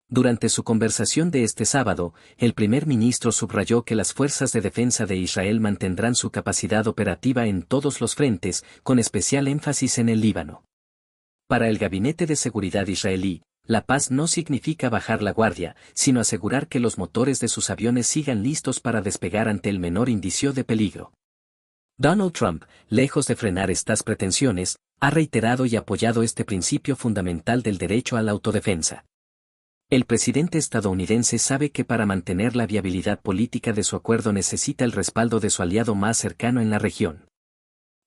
Durante su conversación de este sábado, el primer ministro subrayó que las fuerzas de defensa de Israel mantendrán su capacidad operativa en todos los frentes, con especial énfasis en el Líbano. Para el Gabinete de Seguridad israelí, la paz no significa bajar la guardia, sino asegurar que los motores de sus aviones sigan listos para despegar ante el menor indicio de peligro. Donald Trump, lejos de frenar estas pretensiones, ha reiterado y apoyado este principio fundamental del derecho a la autodefensa. El presidente estadounidense sabe que para mantener la viabilidad política de su acuerdo necesita el respaldo de su aliado más cercano en la región.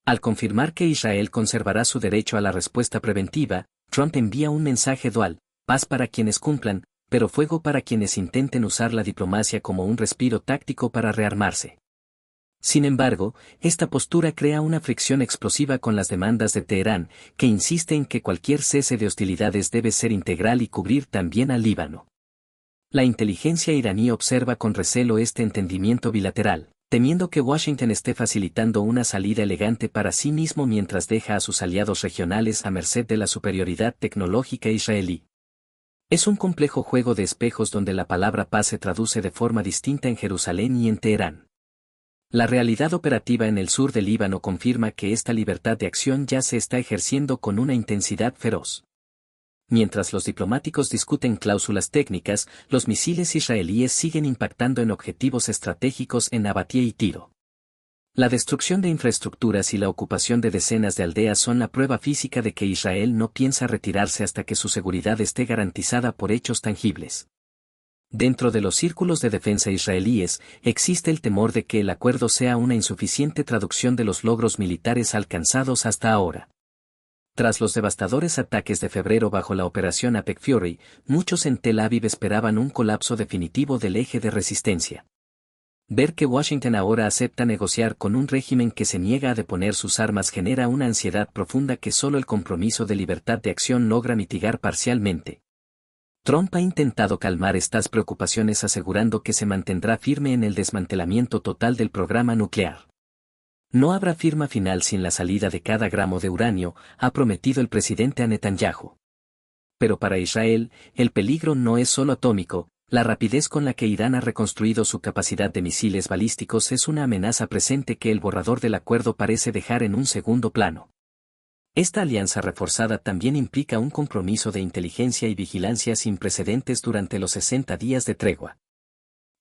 Al confirmar que Israel conservará su derecho a la respuesta preventiva, Trump envía un mensaje dual: paz para quienes cumplan, pero fuego para quienes intenten usar la diplomacia como un respiro táctico para rearmarse. Sin embargo, esta postura crea una fricción explosiva con las demandas de Teherán, que insiste en que cualquier cese de hostilidades debe ser integral y cubrir también al Líbano. La inteligencia iraní observa con recelo este entendimiento bilateral, temiendo que Washington esté facilitando una salida elegante para sí mismo mientras deja a sus aliados regionales a merced de la superioridad tecnológica israelí. Es un complejo juego de espejos donde la palabra paz se traduce de forma distinta en Jerusalén y en Teherán. La realidad operativa en el sur del Líbano confirma que esta libertad de acción ya se está ejerciendo con una intensidad feroz. Mientras los diplomáticos discuten cláusulas técnicas, los misiles israelíes siguen impactando en objetivos estratégicos en Nabatie y Tiro. La destrucción de infraestructuras y la ocupación de decenas de aldeas son la prueba física de que Israel no piensa retirarse hasta que su seguridad esté garantizada por hechos tangibles. Dentro de los círculos de defensa israelíes, existe el temor de que el acuerdo sea una insuficiente traducción de los logros militares alcanzados hasta ahora. Tras los devastadores ataques de febrero bajo la operación Apex Fury, muchos en Tel Aviv esperaban un colapso definitivo del eje de resistencia. Ver que Washington ahora acepta negociar con un régimen que se niega a deponer sus armas genera una ansiedad profunda que solo el compromiso de libertad de acción logra mitigar parcialmente. Trump ha intentado calmar estas preocupaciones asegurando que se mantendrá firme en el desmantelamiento total del programa nuclear. No habrá firma final sin la salida de cada gramo de uranio, ha prometido el presidente a Netanyahu. Pero para Israel, el peligro no es solo atómico, la rapidez con la que Irán ha reconstruido su capacidad de misiles balísticos es una amenaza presente que el borrador del acuerdo parece dejar en un segundo plano. Esta alianza reforzada también implica un compromiso de inteligencia y vigilancia sin precedentes durante los 60 días de tregua.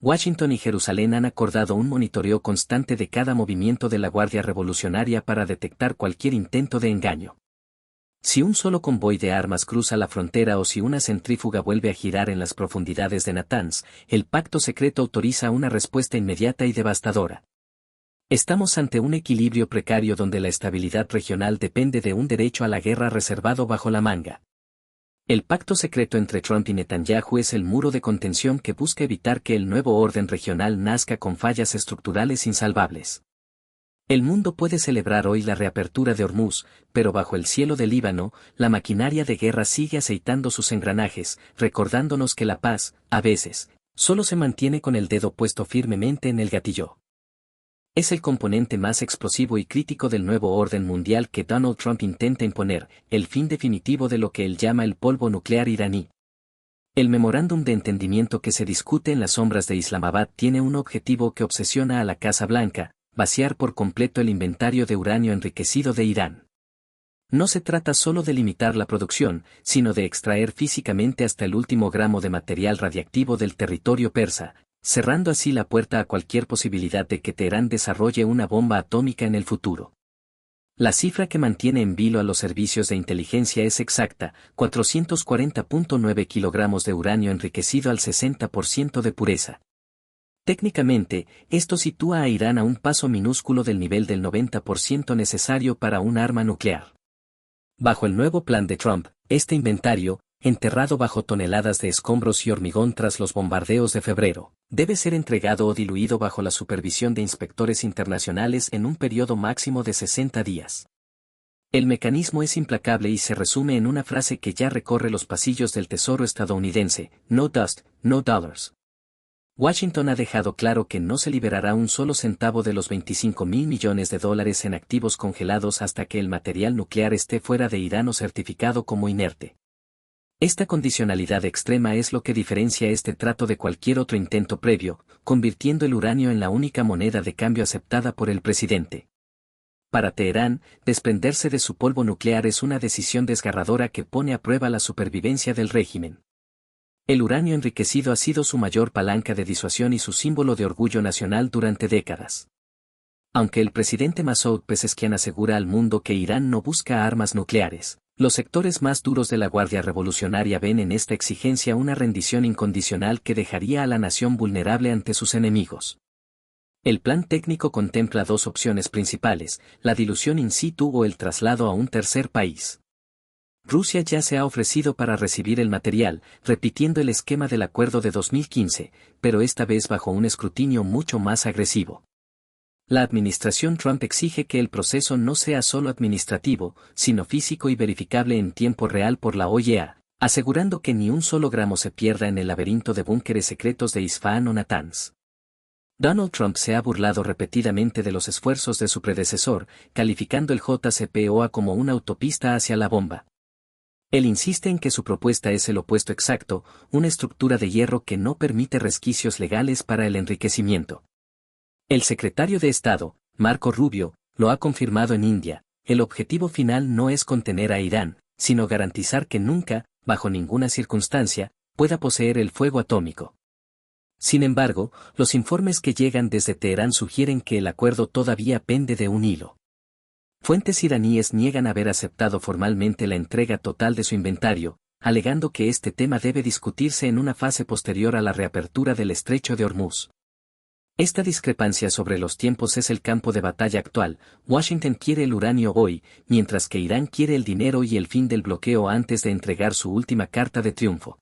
Washington y Jerusalén han acordado un monitoreo constante de cada movimiento de la Guardia Revolucionaria para detectar cualquier intento de engaño. Si un solo convoy de armas cruza la frontera o si una centrífuga vuelve a girar en las profundidades de Natanz, el pacto secreto autoriza una respuesta inmediata y devastadora. Estamos ante un equilibrio precario donde la estabilidad regional depende de un derecho a la guerra reservado bajo la manga. El pacto secreto entre Trump y Netanyahu es el muro de contención que busca evitar que el nuevo orden regional nazca con fallas estructurales insalvables. El mundo puede celebrar hoy la reapertura de Hormuz, pero bajo el cielo del Líbano, la maquinaria de guerra sigue aceitando sus engranajes, recordándonos que la paz, a veces, solo se mantiene con el dedo puesto firmemente en el gatillo. Es el componente más explosivo y crítico del nuevo orden mundial que Donald Trump intenta imponer, el fin definitivo de lo que él llama el polvo nuclear iraní. El memorándum de entendimiento que se discute en las sombras de Islamabad tiene un objetivo que obsesiona a la Casa Blanca: vaciar por completo el inventario de uranio enriquecido de Irán. No se trata solo de limitar la producción, sino de extraer físicamente hasta el último gramo de material radiactivo del territorio persa, cerrando así la puerta a cualquier posibilidad de que Teherán desarrolle una bomba atómica en el futuro. La cifra que mantiene en vilo a los servicios de inteligencia es exacta: 440.9 kilogramos de uranio enriquecido al 60% de pureza. Técnicamente, esto sitúa a Irán a un paso minúsculo del nivel del 90% necesario para un arma nuclear. Bajo el nuevo plan de Trump, este inventario, enterrado bajo toneladas de escombros y hormigón tras los bombardeos de febrero, debe ser entregado o diluido bajo la supervisión de inspectores internacionales en un periodo máximo de 60 días. El mecanismo es implacable y se resume en una frase que ya recorre los pasillos del Tesoro estadounidense: no dust, no dollars. Washington ha dejado claro que no se liberará un solo centavo de los $25.000 millones en activos congelados hasta que el material nuclear esté fuera de Irán o certificado como inerte. Esta condicionalidad extrema es lo que diferencia este trato de cualquier otro intento previo, convirtiendo el uranio en la única moneda de cambio aceptada por el presidente. Para Teherán, desprenderse de su polvo nuclear es una decisión desgarradora que pone a prueba la supervivencia del régimen. El uranio enriquecido ha sido su mayor palanca de disuasión y su símbolo de orgullo nacional durante décadas. Aunque el presidente Masoud Pezeshkian asegura al mundo que Irán no busca armas nucleares, los sectores más duros de la Guardia Revolucionaria ven en esta exigencia una rendición incondicional que dejaría a la nación vulnerable ante sus enemigos. El plan técnico contempla dos opciones principales: la dilución in situ o el traslado a un tercer país. Rusia ya se ha ofrecido para recibir el material, repitiendo el esquema del acuerdo de 2015, pero esta vez bajo un escrutinio mucho más agresivo. La administración Trump exige que el proceso no sea solo administrativo, sino físico y verificable en tiempo real por la OEA, asegurando que ni un solo gramo se pierda en el laberinto de búnkeres secretos de Isfahán o Natanz. Donald Trump se ha burlado repetidamente de los esfuerzos de su predecesor, calificando el JCPOA como una autopista hacia la bomba. Él insiste en que su propuesta es el opuesto exacto: una estructura de hierro que no permite resquicios legales para el enriquecimiento. El secretario de Estado, Marco Rubio, lo ha confirmado en India: el objetivo final no es contener a Irán, sino garantizar que nunca, bajo ninguna circunstancia, pueda poseer el fuego atómico. Sin embargo, los informes que llegan desde Teherán sugieren que el acuerdo todavía pende de un hilo. Fuentes iraníes niegan haber aceptado formalmente la entrega total de su inventario, alegando que este tema debe discutirse en una fase posterior a la reapertura del estrecho de Hormuz. Esta discrepancia sobre los tiempos es el campo de batalla actual. Washington quiere el uranio hoy, mientras que Irán quiere el dinero y el fin del bloqueo antes de entregar su última carta de triunfo.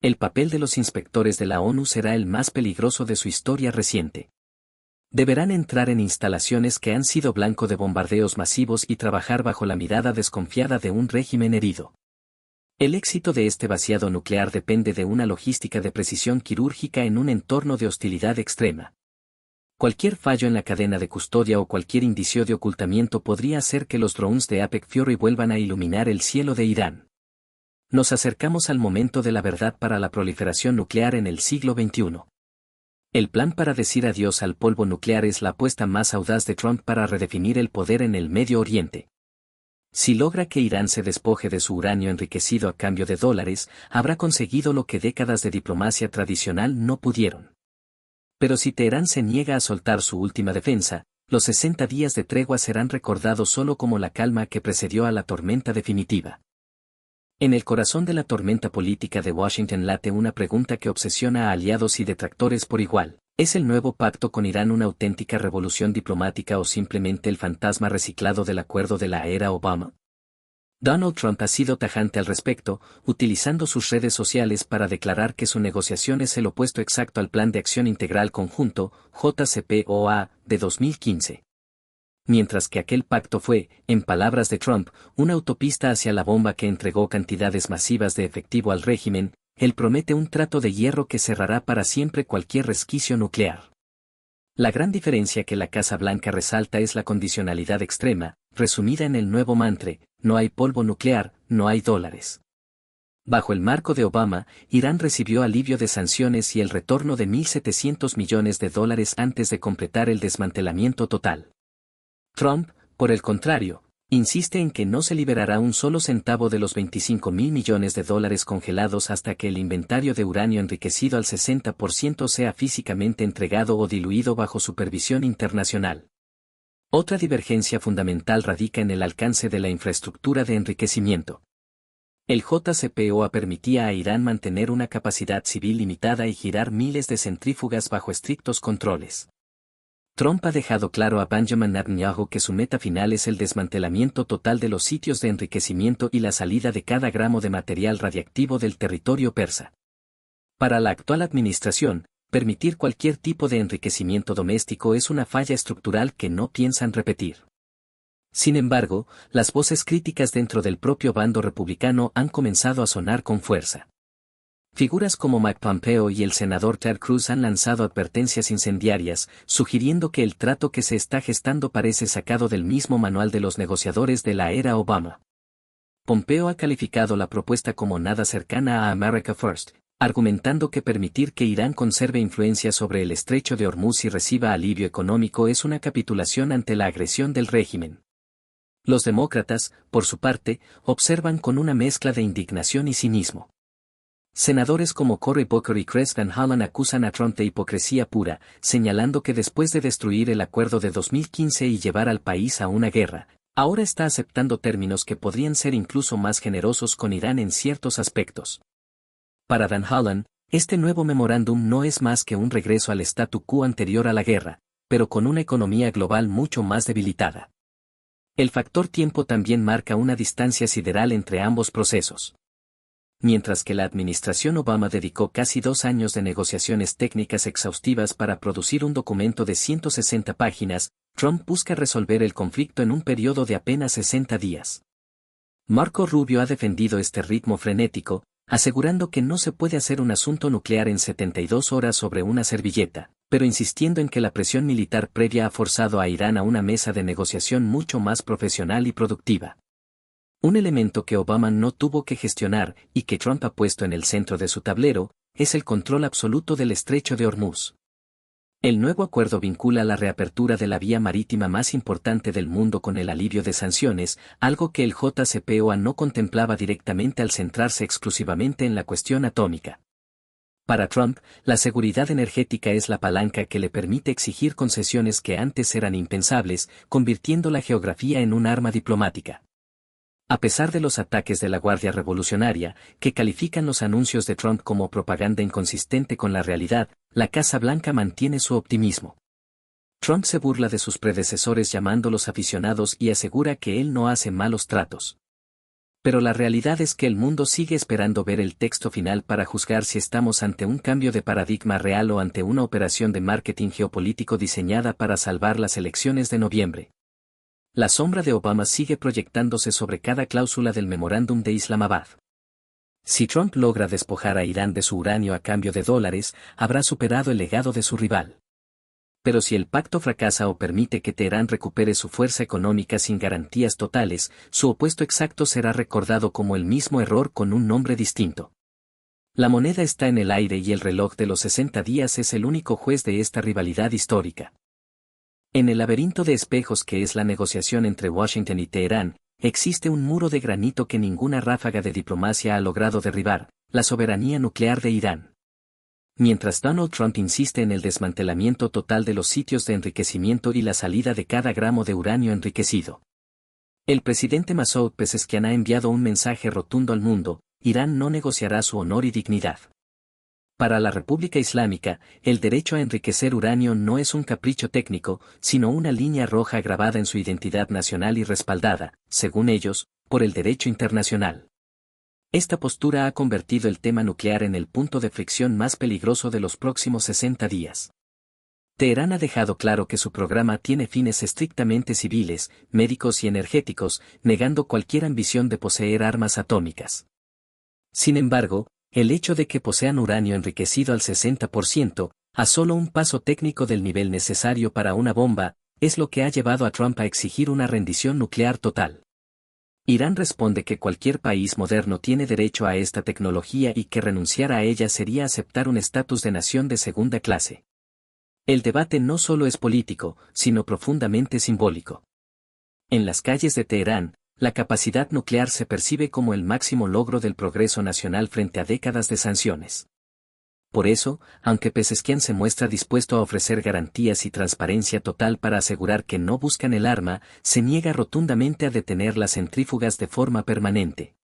El papel de los inspectores de la ONU será el más peligroso de su historia reciente. Deberán entrar en instalaciones que han sido blanco de bombardeos masivos y trabajar bajo la mirada desconfiada de un régimen herido. El éxito de este vaciado nuclear depende de una logística de precisión quirúrgica en un entorno de hostilidad extrema. Cualquier fallo en la cadena de custodia o cualquier indicio de ocultamiento podría hacer que los drones de Apex Fury vuelvan a iluminar el cielo de Irán. Nos acercamos al momento de la verdad para la proliferación nuclear en el siglo XXI. El plan para decir adiós al polvo nuclear es la apuesta más audaz de Trump para redefinir el poder en el Medio Oriente. Si logra que Irán se despoje de su uranio enriquecido a cambio de dólares, habrá conseguido lo que décadas de diplomacia tradicional no pudieron. Pero si Teherán se niega a soltar su última defensa, los 60 días de tregua serán recordados solo como la calma que precedió a la tormenta definitiva. En el corazón de la tormenta política de Washington late una pregunta que obsesiona a aliados y detractores por igual. ¿Es el nuevo pacto con Irán una auténtica revolución diplomática o simplemente el fantasma reciclado del acuerdo de la era Obama? Donald Trump ha sido tajante al respecto, utilizando sus redes sociales para declarar que su negociación es el opuesto exacto al Plan de Acción Integral Conjunto, JCPOA, de 2015. Mientras que aquel pacto fue, en palabras de Trump, una autopista hacia la bomba que entregó cantidades masivas de efectivo al régimen, él promete un trato de hierro que cerrará para siempre cualquier resquicio nuclear. La gran diferencia que la Casa Blanca resalta es la condicionalidad extrema, resumida en el nuevo mantra: no hay polvo nuclear, no hay dólares. Bajo el marco de Obama, Irán recibió alivio de sanciones y el retorno de $1.700 millones antes de completar el desmantelamiento total. Trump, por el contrario, insiste en que no se liberará un solo centavo de los $25.000 millones congelados hasta que el inventario de uranio enriquecido al 60% sea físicamente entregado o diluido bajo supervisión internacional. Otra divergencia fundamental radica en el alcance de la infraestructura de enriquecimiento. El JCPOA permitía a Irán mantener una capacidad civil limitada y girar miles de centrífugas bajo estrictos controles. Trump ha dejado claro a Benjamin Netanyahu que su meta final es el desmantelamiento total de los sitios de enriquecimiento y la salida de cada gramo de material radiactivo del territorio persa. Para la actual administración, permitir cualquier tipo de enriquecimiento doméstico es una falla estructural que no piensan repetir. Sin embargo, las voces críticas dentro del propio bando republicano han comenzado a sonar con fuerza. Figuras como Mike Pompeo y el senador Ted Cruz han lanzado advertencias incendiarias, sugiriendo que el trato que se está gestando parece sacado del mismo manual de los negociadores de la era Obama. Pompeo ha calificado la propuesta como nada cercana a America First, argumentando que permitir que Irán conserve influencia sobre el estrecho de Hormuz y reciba alivio económico es una capitulación ante la agresión del régimen. Los demócratas, por su parte, observan con una mezcla de indignación y cinismo. Senadores como Cory Booker y Chris Van Hollen acusan a Trump de hipocresía pura, señalando que después de destruir el acuerdo de 2015 y llevar al país a una guerra, ahora está aceptando términos que podrían ser incluso más generosos con Irán en ciertos aspectos. Para Van Hollen, este nuevo memorándum no es más que un regreso al statu quo anterior a la guerra, pero con una economía global mucho más debilitada. El factor tiempo también marca una distancia sideral entre ambos procesos. Mientras que la administración Obama dedicó casi 2 años de negociaciones técnicas exhaustivas para producir un documento de 160 páginas, Trump busca resolver el conflicto en un periodo de apenas 60 días. Marco Rubio ha defendido este ritmo frenético, asegurando que no se puede hacer un asunto nuclear en 72 horas sobre una servilleta, pero insistiendo en que la presión militar previa ha forzado a Irán a una mesa de negociación mucho más profesional y productiva. Un elemento que Obama no tuvo que gestionar y que Trump ha puesto en el centro de su tablero, es el control absoluto del estrecho de Hormuz. El nuevo acuerdo vincula la reapertura de la vía marítima más importante del mundo con el alivio de sanciones, algo que el JCPOA no contemplaba directamente al centrarse exclusivamente en la cuestión atómica. Para Trump, la seguridad energética es la palanca que le permite exigir concesiones que antes eran impensables, convirtiendo la geografía en un arma diplomática. A pesar de los ataques de la Guardia Revolucionaria, que califican los anuncios de Trump como propaganda inconsistente con la realidad, la Casa Blanca mantiene su optimismo. Trump se burla de sus predecesores llamándolos aficionados y asegura que él no hace malos tratos. Pero la realidad es que el mundo sigue esperando ver el texto final para juzgar si estamos ante un cambio de paradigma real o ante una operación de marketing geopolítico diseñada para salvar las elecciones de noviembre. La sombra de Obama sigue proyectándose sobre cada cláusula del memorándum de Islamabad. Si Trump logra despojar a Irán de su uranio a cambio de dólares, habrá superado el legado de su rival. Pero si el pacto fracasa o permite que Teherán recupere su fuerza económica sin garantías totales, su opuesto exacto será recordado como el mismo error con un nombre distinto. La moneda está en el aire y el reloj de los 60 días es el único juez de esta rivalidad histórica. En el laberinto de espejos que es la negociación entre Washington y Teherán, existe un muro de granito que ninguna ráfaga de diplomacia ha logrado derribar: la soberanía nuclear de Irán. Mientras Donald Trump insiste en el desmantelamiento total de los sitios de enriquecimiento y la salida de cada gramo de uranio enriquecido, el presidente Masoud Pezeshkian ha enviado un mensaje rotundo al mundo: Irán no negociará su honor y dignidad. Para la República Islámica, el derecho a enriquecer uranio no es un capricho técnico, sino una línea roja grabada en su identidad nacional y respaldada, según ellos, por el derecho internacional. Esta postura ha convertido el tema nuclear en el punto de fricción más peligroso de los próximos 60 días. Teherán ha dejado claro que su programa tiene fines estrictamente civiles, médicos y energéticos, negando cualquier ambición de poseer armas atómicas. Sin embargo, el hecho de que posean uranio enriquecido al 60%, a solo un paso técnico del nivel necesario para una bomba, es lo que ha llevado a Trump a exigir una rendición nuclear total. Irán responde que cualquier país moderno tiene derecho a esta tecnología y que renunciar a ella sería aceptar un estatus de nación de segunda clase. El debate no solo es político, sino profundamente simbólico. En las calles de Teherán, la capacidad nuclear se percibe como el máximo logro del progreso nacional frente a décadas de sanciones. Por eso, aunque Pezeshkian se muestra dispuesto a ofrecer garantías y transparencia total para asegurar que no buscan el arma, se niega rotundamente a detener las centrífugas de forma permanente.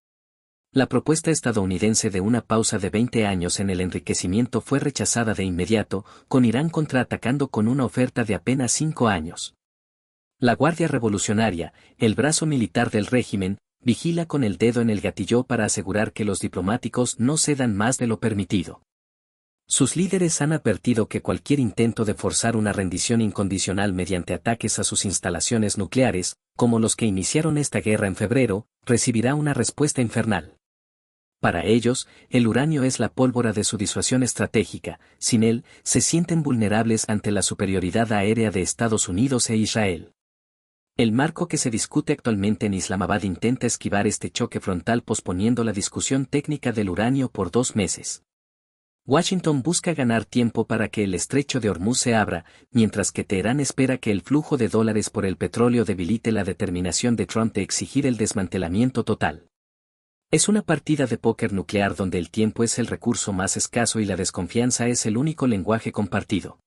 La propuesta estadounidense de una pausa de 20 años en el enriquecimiento fue rechazada de inmediato, con Irán contraatacando con una oferta de apenas 5 años. La Guardia Revolucionaria, el brazo militar del régimen, vigila con el dedo en el gatillo para asegurar que los diplomáticos no cedan más de lo permitido. Sus líderes han advertido que cualquier intento de forzar una rendición incondicional mediante ataques a sus instalaciones nucleares, como los que iniciaron esta guerra en febrero, recibirá una respuesta infernal. Para ellos, el uranio es la pólvora de su disuasión estratégica; sin él, se sienten vulnerables ante la superioridad aérea de Estados Unidos e Israel. El marco que se discute actualmente en Islamabad intenta esquivar este choque frontal posponiendo la discusión técnica del uranio por 2 meses. Washington busca ganar tiempo para que el estrecho de Hormuz se abra, mientras que Teherán espera que el flujo de dólares por el petróleo debilite la determinación de Trump de exigir el desmantelamiento total. Es una partida de póker nuclear donde el tiempo es el recurso más escaso y la desconfianza es el único lenguaje compartido.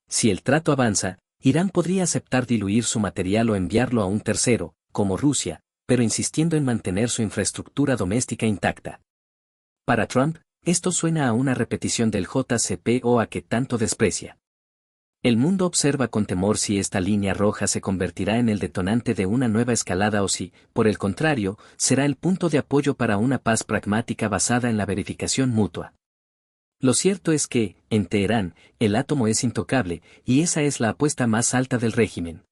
Si el trato avanza, Irán podría aceptar diluir su material o enviarlo a un tercero, como Rusia, pero insistiendo en mantener su infraestructura doméstica intacta. Para Trump, esto suena a una repetición del JCPOA que tanto desprecia. El mundo observa con temor si esta línea roja se convertirá en el detonante de una nueva escalada o si, por el contrario, será el punto de apoyo para una paz pragmática basada en la verificación mutua. Lo cierto es que, en Teherán, el átomo es intocable, y esa es la apuesta más alta del régimen.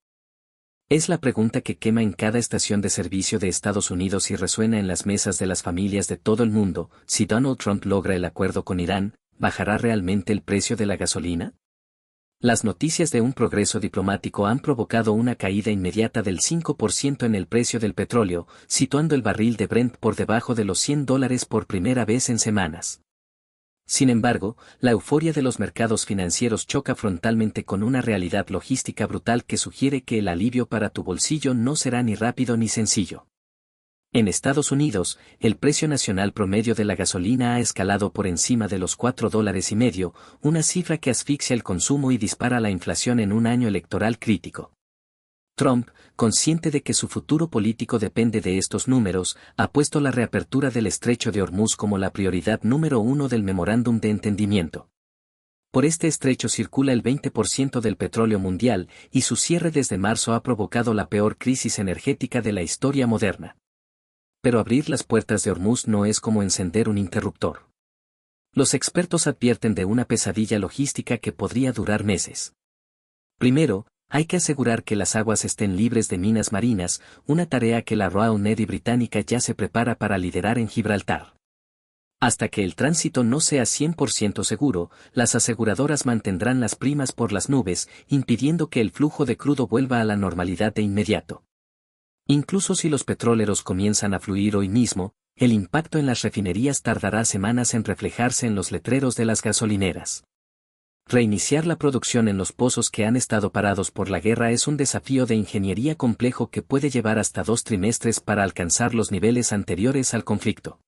Es la pregunta que quema en cada estación de servicio de Estados Unidos y resuena en las mesas de las familias de todo el mundo: si Donald Trump logra el acuerdo con Irán, ¿bajará realmente el precio de la gasolina? Las noticias de un progreso diplomático han provocado una caída inmediata del 5% en el precio del petróleo, situando el barril de Brent por debajo de los $100 por primera vez en semanas. Sin embargo, la euforia de los mercados financieros choca frontalmente con una realidad logística brutal que sugiere que el alivio para tu bolsillo no será ni rápido ni sencillo. En Estados Unidos, el precio nacional promedio de la gasolina ha escalado por encima de los $4.50, una cifra que asfixia el consumo y dispara la inflación en un año electoral crítico. Trump, consciente de que su futuro político depende de estos números, ha puesto la reapertura del Estrecho de Hormuz como la prioridad número 1 del memorándum de entendimiento. Por este estrecho circula el 20% del petróleo mundial, y su cierre desde marzo ha provocado la peor crisis energética de la historia moderna. Pero abrir las puertas de Hormuz no es como encender un interruptor. Los expertos advierten de una pesadilla logística que podría durar meses. Primero, hay que asegurar que las aguas estén libres de minas marinas, una tarea que la Royal Navy británica ya se prepara para liderar en Gibraltar. Hasta que el tránsito no sea 100% seguro, las aseguradoras mantendrán las primas por las nubes, impidiendo que el flujo de crudo vuelva a la normalidad de inmediato. Incluso si los petroleros comienzan a fluir hoy mismo, el impacto en las refinerías tardará semanas en reflejarse en los letreros de las gasolineras. Reiniciar la producción en los pozos que han estado parados por la guerra es un desafío de ingeniería complejo que puede llevar hasta 2 trimestres para alcanzar los niveles anteriores al conflicto.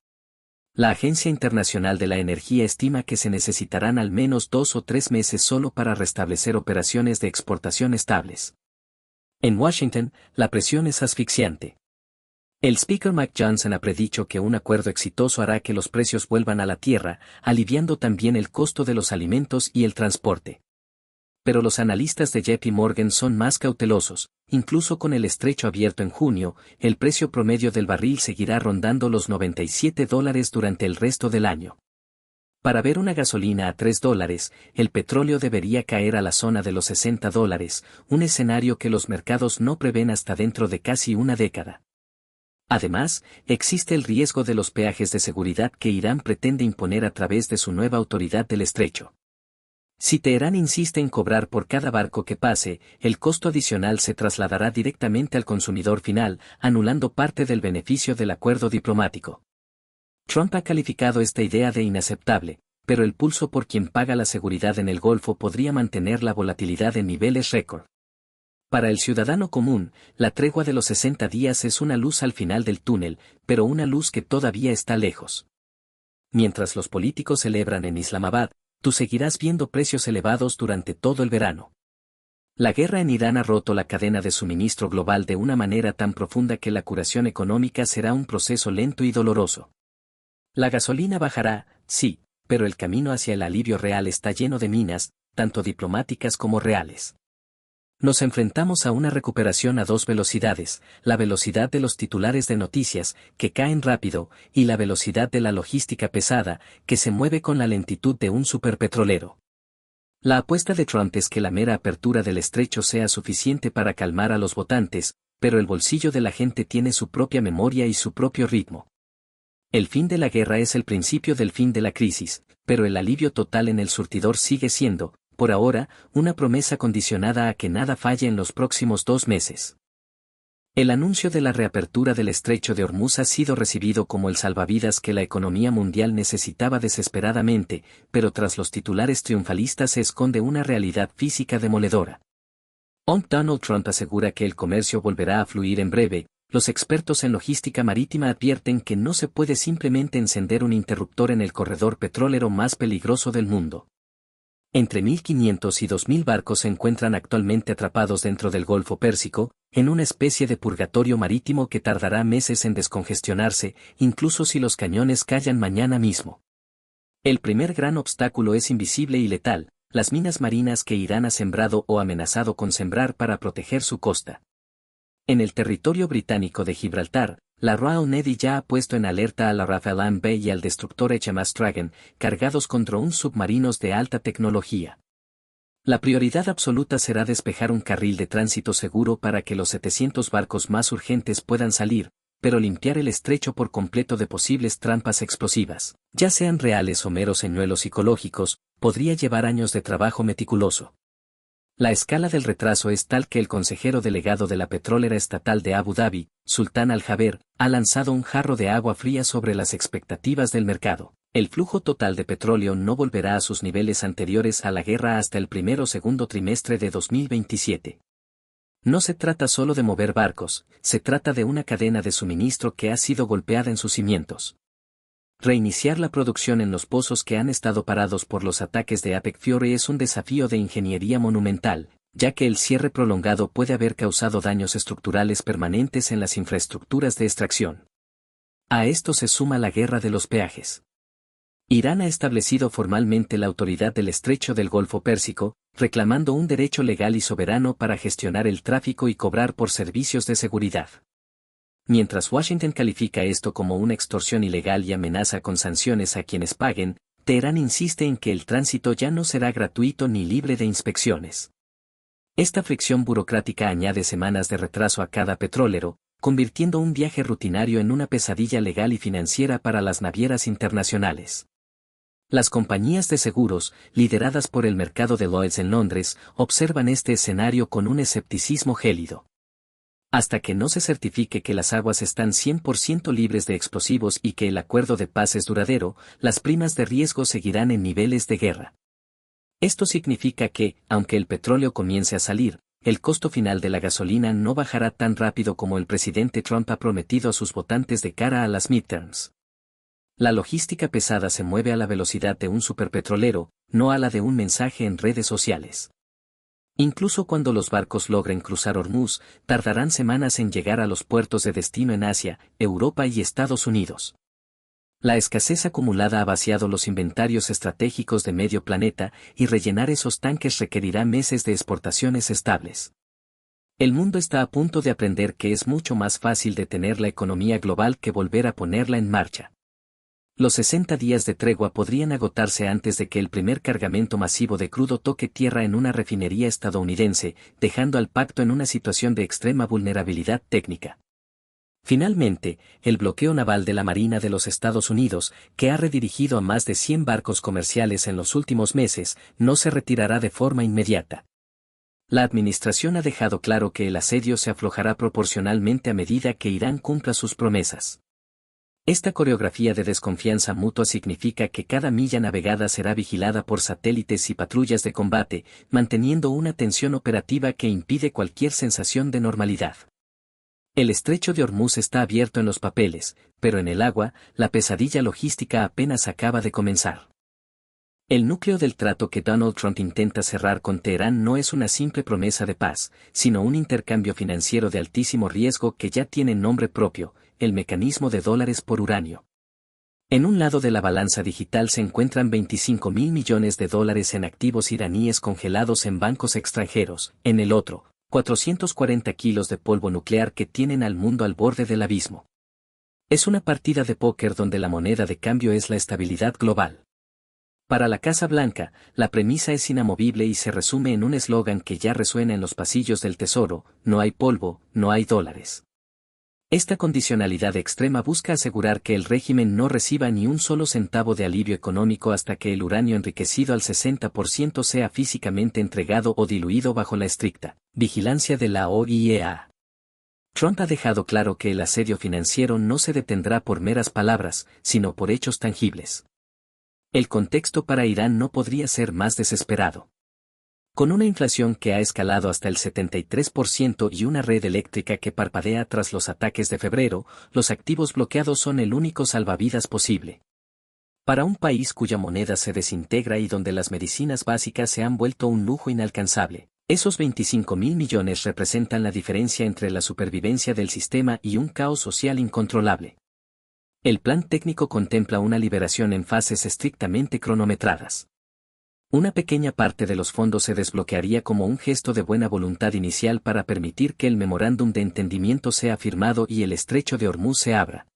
La Agencia Internacional de la Energía estima que se necesitarán al menos 2 o 3 meses solo para restablecer operaciones de exportación estables. En Washington, la presión es asfixiante. El Speaker Mike Johnson ha predicho que un acuerdo exitoso hará que los precios vuelvan a la tierra, aliviando también el costo de los alimentos y el transporte. Pero los analistas de JP Morgan son más cautelosos, incluso con el estrecho abierto en junio, el precio promedio del barril seguirá rondando los $97 durante el resto del año. Para ver una gasolina a $3, el petróleo debería caer a la zona de los $60, un escenario que los mercados no prevén hasta dentro de casi una década. Además, existe el riesgo de los peajes de seguridad que Irán pretende imponer a través de su nueva autoridad del estrecho. Si Teherán insiste en cobrar por cada barco que pase, el costo adicional se trasladará directamente al consumidor final, anulando parte del beneficio del acuerdo diplomático. Trump ha calificado esta idea de inaceptable, pero el pulso por quien paga la seguridad en el Golfo podría mantener la volatilidad en niveles récord. Para el ciudadano común, la tregua de los 60 días es una luz al final del túnel, pero una luz que todavía está lejos. Mientras los políticos celebran en Islamabad, tú seguirás viendo precios elevados durante todo el verano. La guerra en Irán ha roto la cadena de suministro global de una manera tan profunda que la curación económica será un proceso lento y doloroso. La gasolina bajará, sí, pero el camino hacia el alivio real está lleno de minas, tanto diplomáticas como reales. Nos enfrentamos a una recuperación a 2 velocidades, la velocidad de los titulares de noticias, que caen rápido, y la velocidad de la logística pesada, que se mueve con la lentitud de un superpetrolero. La apuesta de Trump es que la mera apertura del estrecho sea suficiente para calmar a los votantes, pero el bolsillo de la gente tiene su propia memoria y su propio ritmo. El fin de la guerra es el principio del fin de la crisis, pero el alivio total en el surtidor sigue siendo, por ahora, una promesa condicionada a que nada falle en los próximos 2 meses. El anuncio de la reapertura del estrecho de Hormuz ha sido recibido como el salvavidas que la economía mundial necesitaba desesperadamente, pero tras los titulares triunfalistas se esconde una realidad física demoledora. Donald Trump asegura que el comercio volverá a fluir en breve. Los expertos en logística marítima advierten que no se puede simplemente encender un interruptor en el corredor petrolero más peligroso del mundo. Entre 1.500 y 2.000 barcos se encuentran actualmente atrapados dentro del Golfo Pérsico, en una especie de purgatorio marítimo que tardará meses en descongestionarse, incluso si los cañones callan mañana mismo. El primer gran obstáculo es invisible y letal, las minas marinas que Irán ha sembrado o amenazado con sembrar para proteger su costa. En el territorio británico de Gibraltar, la Royal Navy ya ha puesto en alerta a la Rafale Bay y al destructor HMAS Dragon, cargados contra un submarinos de alta tecnología. La prioridad absoluta será despejar un carril de tránsito seguro para que los 700 barcos más urgentes puedan salir, pero limpiar el estrecho por completo de posibles trampas explosivas, ya sean reales o meros señuelos psicológicos, podría llevar años de trabajo meticuloso. La escala del retraso es tal que el consejero delegado de la petrolera estatal de Abu Dhabi, Sultan Al Jaber, ha lanzado un jarro de agua fría sobre las expectativas del mercado. El flujo total de petróleo no volverá a sus niveles anteriores a la guerra hasta el primer o segundo trimestre de 2027. No se trata solo de mover barcos, se trata de una cadena de suministro que ha sido golpeada en sus cimientos. Reiniciar la producción en los pozos que han estado parados por los ataques de Apec Fury es un desafío de ingeniería monumental, ya que el cierre prolongado puede haber causado daños estructurales permanentes en las infraestructuras de extracción. A esto se suma la guerra de los peajes. Irán ha establecido formalmente la autoridad del Estrecho del Golfo Pérsico, reclamando un derecho legal y soberano para gestionar el tráfico y cobrar por servicios de seguridad. Mientras Washington califica esto como una extorsión ilegal y amenaza con sanciones a quienes paguen, Teherán insiste en que el tránsito ya no será gratuito ni libre de inspecciones. Esta fricción burocrática añade semanas de retraso a cada petrolero, convirtiendo un viaje rutinario en una pesadilla legal y financiera para las navieras internacionales. Las compañías de seguros, lideradas por el mercado de Lloyd's en Londres, observan este escenario con un escepticismo gélido. Hasta que no se certifique que las aguas están 100% libres de explosivos y que el acuerdo de paz es duradero, las primas de riesgo seguirán en niveles de guerra. Esto significa que, aunque el petróleo comience a salir, el costo final de la gasolina no bajará tan rápido como el presidente Trump ha prometido a sus votantes de cara a las midterms. La logística pesada se mueve a la velocidad de un superpetrolero, no a la de un mensaje en redes sociales. Incluso cuando los barcos logren cruzar Hormuz, tardarán semanas en llegar a los puertos de destino en Asia, Europa y Estados Unidos. La escasez acumulada ha vaciado los inventarios estratégicos de medio planeta y rellenar esos tanques requerirá meses de exportaciones estables. El mundo está a punto de aprender que es mucho más fácil detener la economía global que volver a ponerla en marcha. Los 60 días de tregua podrían agotarse antes de que el primer cargamento masivo de crudo toque tierra en una refinería estadounidense, dejando al pacto en una situación de extrema vulnerabilidad técnica. Finalmente, el bloqueo naval de la Marina de los Estados Unidos, que ha redirigido a más de 100 barcos comerciales en los últimos meses, no se retirará de forma inmediata. La administración ha dejado claro que el asedio se aflojará proporcionalmente a medida que Irán cumpla sus promesas. Esta coreografía de desconfianza mutua significa que cada milla navegada será vigilada por satélites y patrullas de combate, manteniendo una tensión operativa que impide cualquier sensación de normalidad. El estrecho de Hormuz está abierto en los papeles, pero en el agua, la pesadilla logística apenas acaba de comenzar. El núcleo del trato que Donald Trump intenta cerrar con Teherán no es una simple promesa de paz, sino un intercambio financiero de altísimo riesgo que ya tiene nombre propio, el mecanismo de dólares por uranio. En un lado de la balanza digital se encuentran 25.000 millones de dólares en activos iraníes congelados en bancos extranjeros, en el otro, 440 kilos de polvo nuclear que tienen al mundo al borde del abismo. Es una partida de póker donde la moneda de cambio es la estabilidad global. Para la Casa Blanca, la premisa es inamovible y se resume en un eslogan que ya resuena en los pasillos del Tesoro: no hay polvo, no hay dólares. Esta condicionalidad extrema busca asegurar que el régimen no reciba ni un solo centavo de alivio económico hasta que el uranio enriquecido al 60% sea físicamente entregado o diluido bajo la estricta vigilancia de la OIEA. Trump ha dejado claro que el asedio financiero no se detendrá por meras palabras, sino por hechos tangibles. El contexto para Irán no podría ser más desesperado. Con una inflación que ha escalado hasta el 73% y una red eléctrica que parpadea tras los ataques de febrero, los activos bloqueados son el único salvavidas posible. Para un país cuya moneda se desintegra y donde las medicinas básicas se han vuelto un lujo inalcanzable, esos 25.000 millones representan la diferencia entre la supervivencia del sistema y un caos social incontrolable. El plan técnico contempla una liberación en fases estrictamente cronometradas. Una pequeña parte de los fondos se desbloquearía como un gesto de buena voluntad inicial para permitir que el memorándum de entendimiento sea firmado y el estrecho de Hormuz se abra.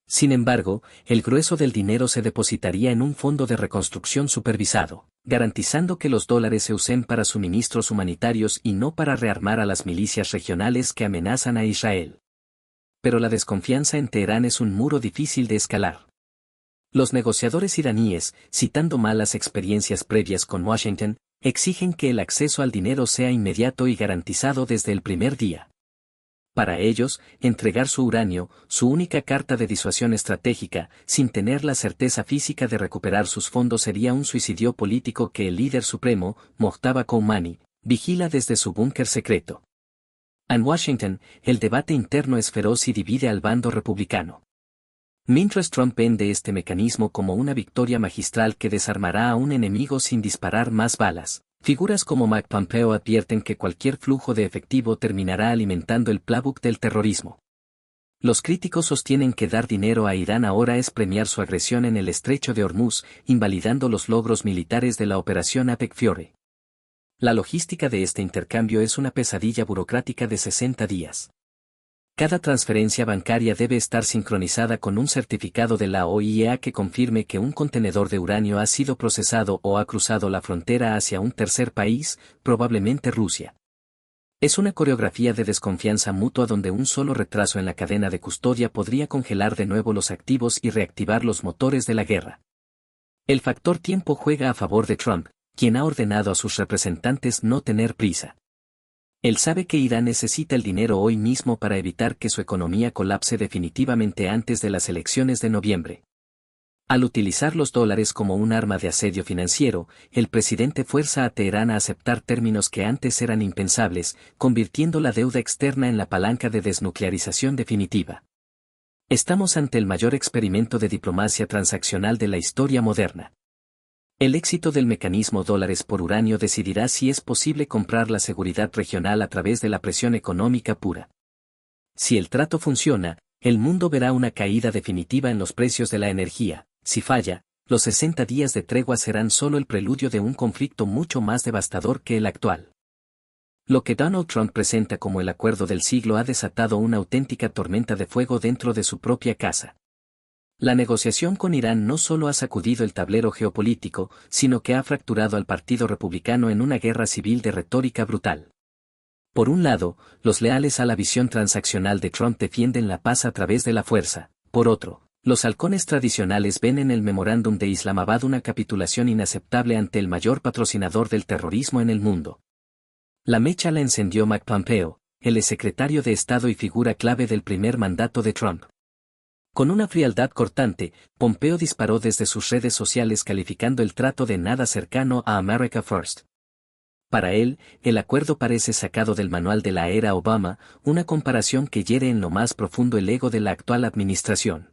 Sin embargo, el grueso del dinero se depositaría en un fondo de reconstrucción supervisado, garantizando que los dólares se usen para suministros humanitarios y no para rearmar a las milicias regionales que amenazan a Israel. Pero la desconfianza en Teherán es un muro difícil de escalar. Los negociadores iraníes, citando malas experiencias previas con Washington, exigen que el acceso al dinero sea inmediato y garantizado desde el primer día. Para ellos, entregar su uranio, su única carta de disuasión estratégica, sin tener la certeza física de recuperar sus fondos sería un suicidio político que el líder supremo, Mojtaba Khomeini, vigila desde su búnker secreto. En Washington, el debate interno es feroz y divide al bando republicano. Mientras Trump vende este mecanismo como una victoria magistral que desarmará a un enemigo sin disparar más balas, figuras como Mike Pompeo advierten que cualquier flujo de efectivo terminará alimentando el playbook del terrorismo. Los críticos sostienen que dar dinero a Irán ahora es premiar su agresión en el estrecho de Hormuz, invalidando los logros militares de la operación Apex Fiore. La logística de este intercambio es una pesadilla burocrática de 60 días. Cada transferencia bancaria debe estar sincronizada con un certificado de la OIEA que confirme que un contenedor de uranio ha sido procesado o ha cruzado la frontera hacia un tercer país, probablemente Rusia. Es una coreografía de desconfianza mutua donde un solo retraso en la cadena de custodia podría congelar de nuevo los activos y reactivar los motores de la guerra. El factor tiempo juega a favor de Trump, quien ha ordenado a sus representantes no tener prisa. Él sabe que Irán necesita el dinero hoy mismo para evitar que su economía colapse definitivamente antes de las elecciones de noviembre. Al utilizar los dólares como un arma de asedio financiero, el presidente fuerza a Teherán a aceptar términos que antes eran impensables, convirtiendo la deuda externa en la palanca de desnuclearización definitiva. Estamos ante el mayor experimento de diplomacia transaccional de la historia moderna. El éxito del mecanismo dólares por uranio decidirá si es posible comprar la seguridad regional a través de la presión económica pura. Si el trato funciona, el mundo verá una caída definitiva en los precios de la energía. Si falla, los 60 días de tregua serán solo el preludio de un conflicto mucho más devastador que el actual. Lo que Donald Trump presenta como el acuerdo del siglo ha desatado una auténtica tormenta de fuego dentro de su propia casa. La negociación con Irán no solo ha sacudido el tablero geopolítico, sino que ha fracturado al Partido Republicano en una guerra civil de retórica brutal. Por un lado, los leales a la visión transaccional de Trump defienden la paz a través de la fuerza. Por otro, los halcones tradicionales ven en el memorándum de Islamabad una capitulación inaceptable ante el mayor patrocinador del terrorismo en el mundo. La mecha la encendió Mike Pompeo, el exsecretario de Estado y figura clave del primer mandato de Trump. Con una frialdad cortante, Pompeo disparó desde sus redes sociales calificando el trato de nada cercano a America First. Para él, el acuerdo parece sacado del manual de la era Obama, una comparación que hiere en lo más profundo el ego de la actual administración.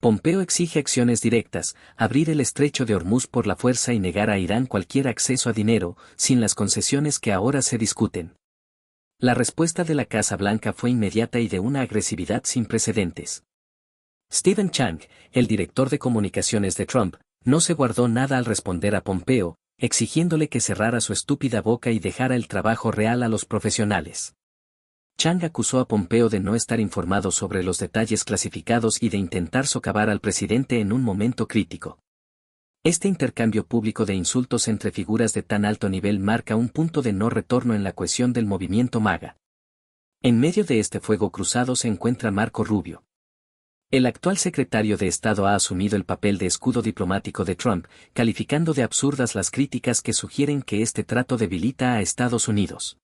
Pompeo exige acciones directas, abrir el estrecho de Hormuz por la fuerza y negar a Irán cualquier acceso a dinero, sin las concesiones que ahora se discuten. La respuesta de la Casa Blanca fue inmediata y de una agresividad sin precedentes. Stephen Chang, el director de comunicaciones de Trump, no se guardó nada al responder a Pompeo, exigiéndole que cerrara su estúpida boca y dejara el trabajo real a los profesionales. Chang acusó a Pompeo de no estar informado sobre los detalles clasificados y de intentar socavar al presidente en un momento crítico. Este intercambio público de insultos entre figuras de tan alto nivel marca un punto de no retorno en la cohesión del movimiento MAGA. En medio de este fuego cruzado se encuentra Marco Rubio. El actual secretario de Estado ha asumido el papel de escudo diplomático de Trump, calificando de absurdas las críticas que sugieren que este trato debilita a Estados Unidos.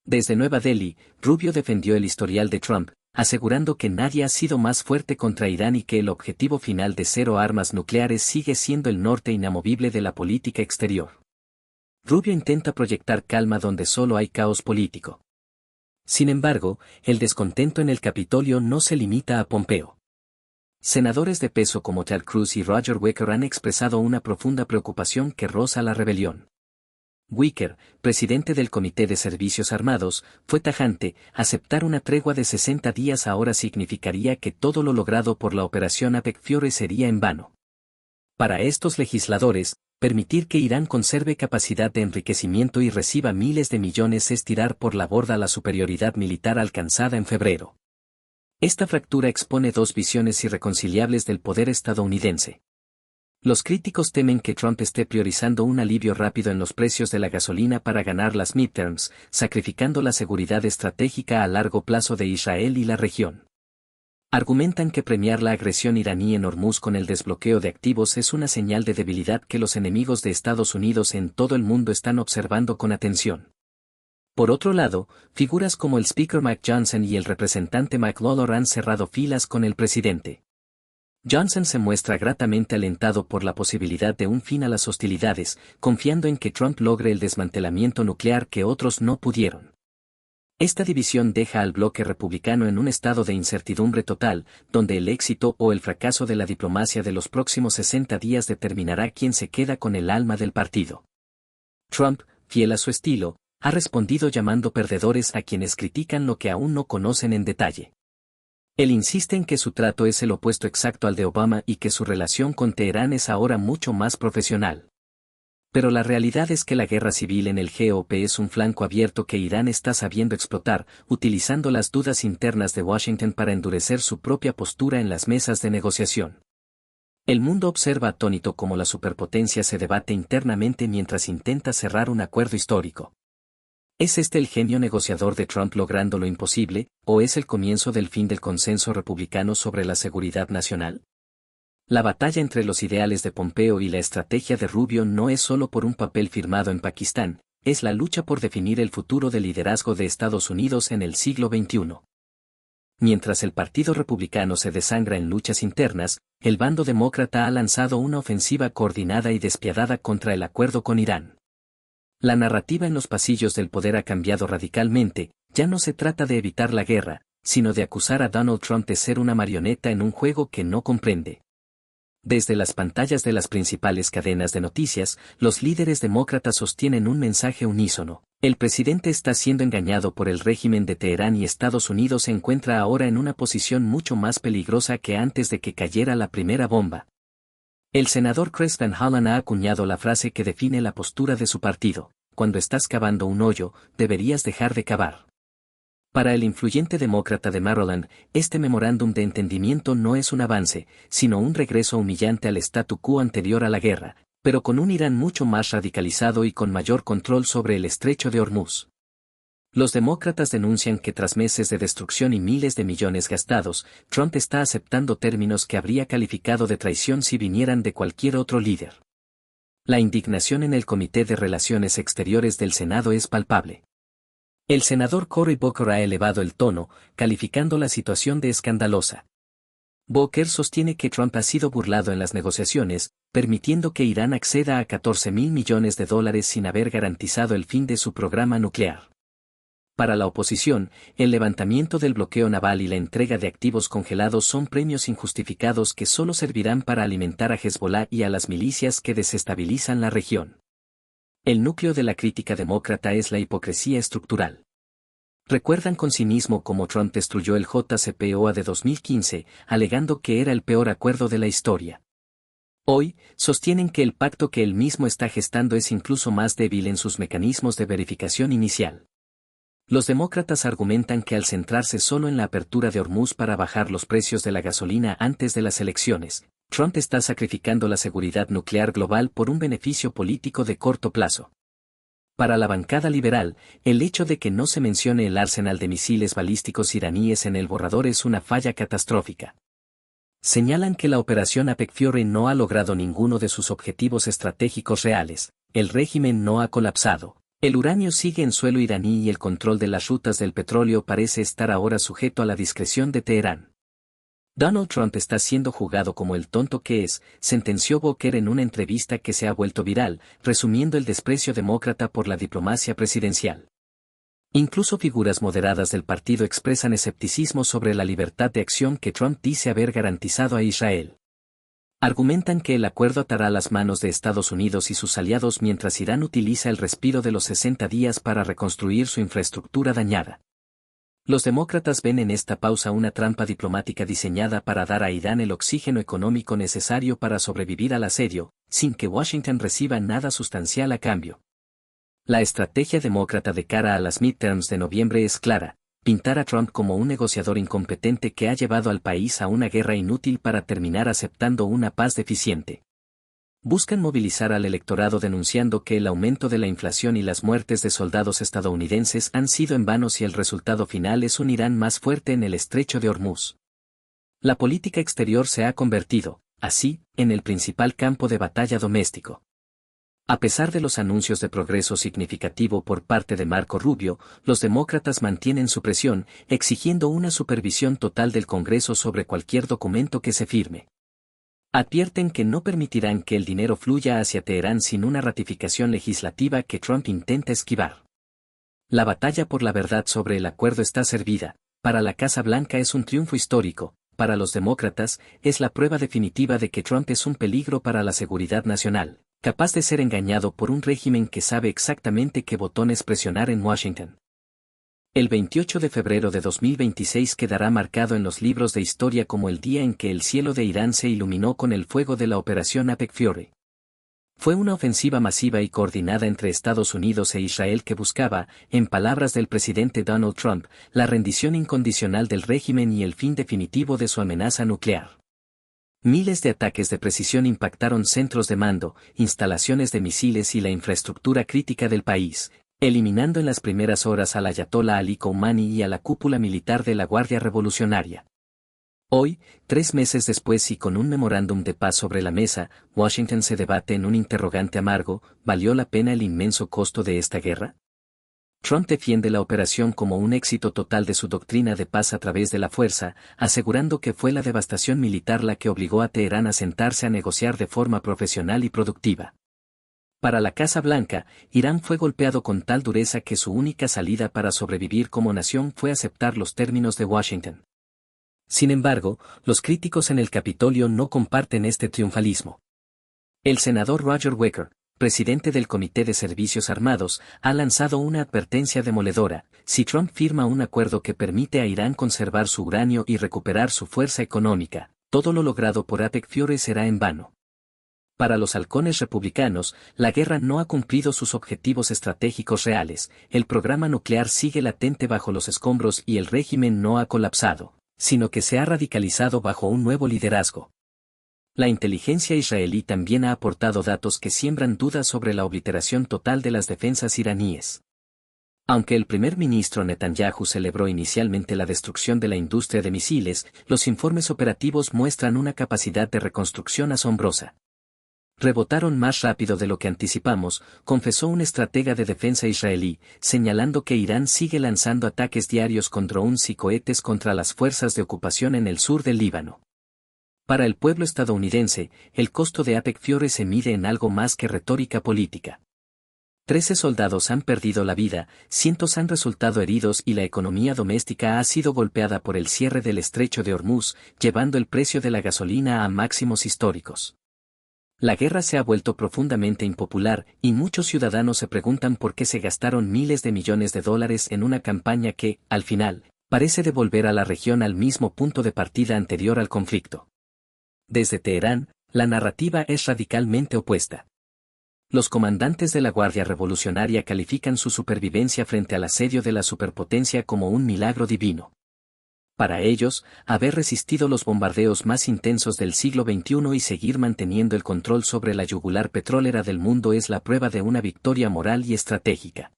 Desde Nueva Delhi, Rubio defendió el historial de Trump, asegurando que nadie ha sido más fuerte contra Irán y que el objetivo final de cero armas nucleares sigue siendo el norte inamovible de la política exterior. Rubio intenta proyectar calma donde solo hay caos político. Sin embargo, el descontento en el Capitolio no se limita a Pompeo. Senadores de peso como Ted Cruz y Roger Wicker han expresado una profunda preocupación que roza la rebelión. Wicker, presidente del Comité de Servicios Armados, fue tajante: aceptar una tregua de 60 días ahora significaría que todo lo logrado por la operación Apex Fiore sería en vano. Para estos legisladores, permitir que Irán conserve capacidad de enriquecimiento y reciba miles de millones es tirar por la borda la superioridad militar alcanzada en febrero. Esta fractura expone dos visiones irreconciliables del poder estadounidense. Los críticos temen que Trump esté priorizando un alivio rápido en los precios de la gasolina para ganar las midterms, sacrificando la seguridad estratégica a largo plazo de Israel y la región. Argumentan que premiar la agresión iraní en Hormuz con el desbloqueo de activos es una señal de debilidad que los enemigos de Estados Unidos en todo el mundo están observando con atención. Por otro lado, figuras como el Speaker Mike Johnson y el representante Mike Lawlor han cerrado filas con el presidente. Johnson se muestra gratamente alentado por la posibilidad de un fin a las hostilidades, confiando en que Trump logre el desmantelamiento nuclear que otros no pudieron. Esta división deja al bloque republicano en un estado de incertidumbre total, donde el éxito o el fracaso de la diplomacia de los próximos 60 días determinará quién se queda con el alma del partido. Trump, fiel a su estilo, ha respondido llamando perdedores a quienes critican lo que aún no conocen en detalle. Él insiste en que su trato es el opuesto exacto al de Obama y que su relación con Teherán es ahora mucho más profesional. Pero la realidad es que la guerra civil en el GOP es un flanco abierto que Irán está sabiendo explotar, utilizando las dudas internas de Washington para endurecer su propia postura en las mesas de negociación. El mundo observa atónito cómo la superpotencia se debate internamente mientras intenta cerrar un acuerdo histórico. ¿Es este el genio negociador de Trump logrando lo imposible, o es el comienzo del fin del consenso republicano sobre la seguridad nacional? La batalla entre los ideales de Pompeo y la estrategia de Rubio no es solo por un papel firmado en Pakistán, es la lucha por definir el futuro del liderazgo de Estados Unidos en el siglo XXI. Mientras el Partido Republicano se desangra en luchas internas, el bando demócrata ha lanzado una ofensiva coordinada y despiadada contra el acuerdo con Irán. La narrativa en los pasillos del poder ha cambiado radicalmente, ya no se trata de evitar la guerra, sino de acusar a Donald Trump de ser una marioneta en un juego que no comprende. Desde las pantallas de las principales cadenas de noticias, los líderes demócratas sostienen un mensaje unísono. El presidente está siendo engañado por el régimen de Teherán y Estados Unidos se encuentra ahora en una posición mucho más peligrosa que antes de que cayera la primera bomba. El senador Chris Van Hollen ha acuñado la frase que define la postura de su partido: cuando estás cavando un hoyo, deberías dejar de cavar. Para el influyente demócrata de Maryland, este memorándum de entendimiento no es un avance, sino un regreso humillante al statu quo anterior a la guerra, pero con un Irán mucho más radicalizado y con mayor control sobre el estrecho de Hormuz. Los demócratas denuncian que tras meses de destrucción y miles de millones gastados, Trump está aceptando términos que habría calificado de traición si vinieran de cualquier otro líder. La indignación en el Comité de Relaciones Exteriores del Senado es palpable. El senador Cory Booker ha elevado el tono, calificando la situación de escandalosa. Booker sostiene que Trump ha sido burlado en las negociaciones, permitiendo que Irán acceda a $14.000 millones sin haber garantizado el fin de su programa nuclear. Para la oposición, el levantamiento del bloqueo naval y la entrega de activos congelados son premios injustificados que solo servirán para alimentar a Hezbollah y a las milicias que desestabilizan la región. El núcleo de la crítica demócrata es la hipocresía estructural. Recuerdan con cinismo cómo Trump destruyó el JCPOA de 2015, alegando que era el peor acuerdo de la historia. Hoy, sostienen que el pacto que él mismo está gestando es incluso más débil en sus mecanismos de verificación inicial. Los demócratas argumentan que al centrarse solo en la apertura de Hormuz para bajar los precios de la gasolina antes de las elecciones, Trump está sacrificando la seguridad nuclear global por un beneficio político de corto plazo. Para la bancada liberal, el hecho de que no se mencione el arsenal de misiles balísticos iraníes en el borrador es una falla catastrófica. Señalan que la operación Apex Fury no ha logrado ninguno de sus objetivos estratégicos reales, el régimen no ha colapsado. El uranio sigue en suelo iraní y el control de las rutas del petróleo parece estar ahora sujeto a la discreción de Teherán. Donald Trump está siendo juzgado como el tonto que es, sentenció Booker en una entrevista que se ha vuelto viral, resumiendo el desprecio demócrata por la diplomacia presidencial. Incluso figuras moderadas del partido expresan escepticismo sobre la libertad de acción que Trump dice haber garantizado a Israel. Argumentan que el acuerdo atará las manos de Estados Unidos y sus aliados mientras Irán utiliza el respiro de los 60 días para reconstruir su infraestructura dañada. Los demócratas ven en esta pausa una trampa diplomática diseñada para dar a Irán el oxígeno económico necesario para sobrevivir al asedio, sin que Washington reciba nada sustancial a cambio. La estrategia demócrata de cara a las midterms de noviembre es clara: pintar a Trump como un negociador incompetente que ha llevado al país a una guerra inútil para terminar aceptando una paz deficiente. Buscan movilizar al electorado denunciando que el aumento de la inflación y las muertes de soldados estadounidenses han sido en vano si el resultado final es un Irán más fuerte en el estrecho de Hormuz. La política exterior se ha convertido, así, en el principal campo de batalla doméstico. A pesar de los anuncios de progreso significativo por parte de Marco Rubio, los demócratas mantienen su presión, exigiendo una supervisión total del Congreso sobre cualquier documento que se firme. Advierten que no permitirán que el dinero fluya hacia Teherán sin una ratificación legislativa que Trump intenta esquivar. La batalla por la verdad sobre el acuerdo está servida. Para la Casa Blanca es un triunfo histórico, para los demócratas es la prueba definitiva de que Trump es un peligro para la seguridad nacional, capaz de ser engañado por un régimen que sabe exactamente qué botones presionar en Washington. El 28 de febrero de 2026 quedará marcado en los libros de historia como el día en que el cielo de Irán se iluminó con el fuego de la Operación Apex Fury. Fue una ofensiva masiva y coordinada entre Estados Unidos e Israel que buscaba, en palabras del presidente Donald Trump, la rendición incondicional del régimen y el fin definitivo de su amenaza nuclear. Miles de ataques de precisión impactaron centros de mando, instalaciones de misiles y la infraestructura crítica del país, eliminando en las primeras horas al ayatolá Ali Khamenei y a la cúpula militar de la Guardia Revolucionaria. Hoy, 3 meses después y con un memorándum de paz sobre la mesa, Washington se debate en un interrogante amargo: ¿valió la pena el inmenso costo de esta guerra? Trump defiende la operación como un éxito total de su doctrina de paz a través de la fuerza, asegurando que fue la devastación militar la que obligó a Teherán a sentarse a negociar de forma profesional y productiva. Para la Casa Blanca, Irán fue golpeado con tal dureza que su única salida para sobrevivir como nación fue aceptar los términos de Washington. Sin embargo, los críticos en el Capitolio no comparten este triunfalismo. El senador Roger Wicker, presidente del Comité de Servicios Armados, ha lanzado una advertencia demoledora: si Trump firma un acuerdo que permite a Irán conservar su uranio y recuperar su fuerza económica, todo lo logrado por Apex Fury será en vano. Para los halcones republicanos, la guerra no ha cumplido sus objetivos estratégicos reales, el programa nuclear sigue latente bajo los escombros y el régimen no ha colapsado, sino que se ha radicalizado bajo un nuevo liderazgo. La inteligencia israelí también ha aportado datos que siembran dudas sobre la obliteración total de las defensas iraníes. Aunque el primer ministro Netanyahu celebró inicialmente la destrucción de la industria de misiles, los informes operativos muestran una capacidad de reconstrucción asombrosa. Rebotaron más rápido de lo que anticipamos, confesó un estratega de defensa israelí, señalando que Irán sigue lanzando ataques diarios con drones y cohetes contra las fuerzas de ocupación en el sur del Líbano. Para el pueblo estadounidense, el costo de Apex Fury se mide en algo más que retórica política. 13 soldados han perdido la vida, cientos han resultado heridos y la economía doméstica ha sido golpeada por el cierre del estrecho de Hormuz, llevando el precio de la gasolina a máximos históricos. La guerra se ha vuelto profundamente impopular, y muchos ciudadanos se preguntan por qué se gastaron miles de millones de dólares en una campaña que, al final, parece devolver a la región al mismo punto de partida anterior al conflicto. Desde Teherán, la narrativa es radicalmente opuesta. Los comandantes de la Guardia Revolucionaria califican su supervivencia frente al asedio de la superpotencia como un milagro divino. Para ellos, haber resistido los bombardeos más intensos del siglo XXI y seguir manteniendo el control sobre la yugular petrolera del mundo es la prueba de una victoria moral y estratégica.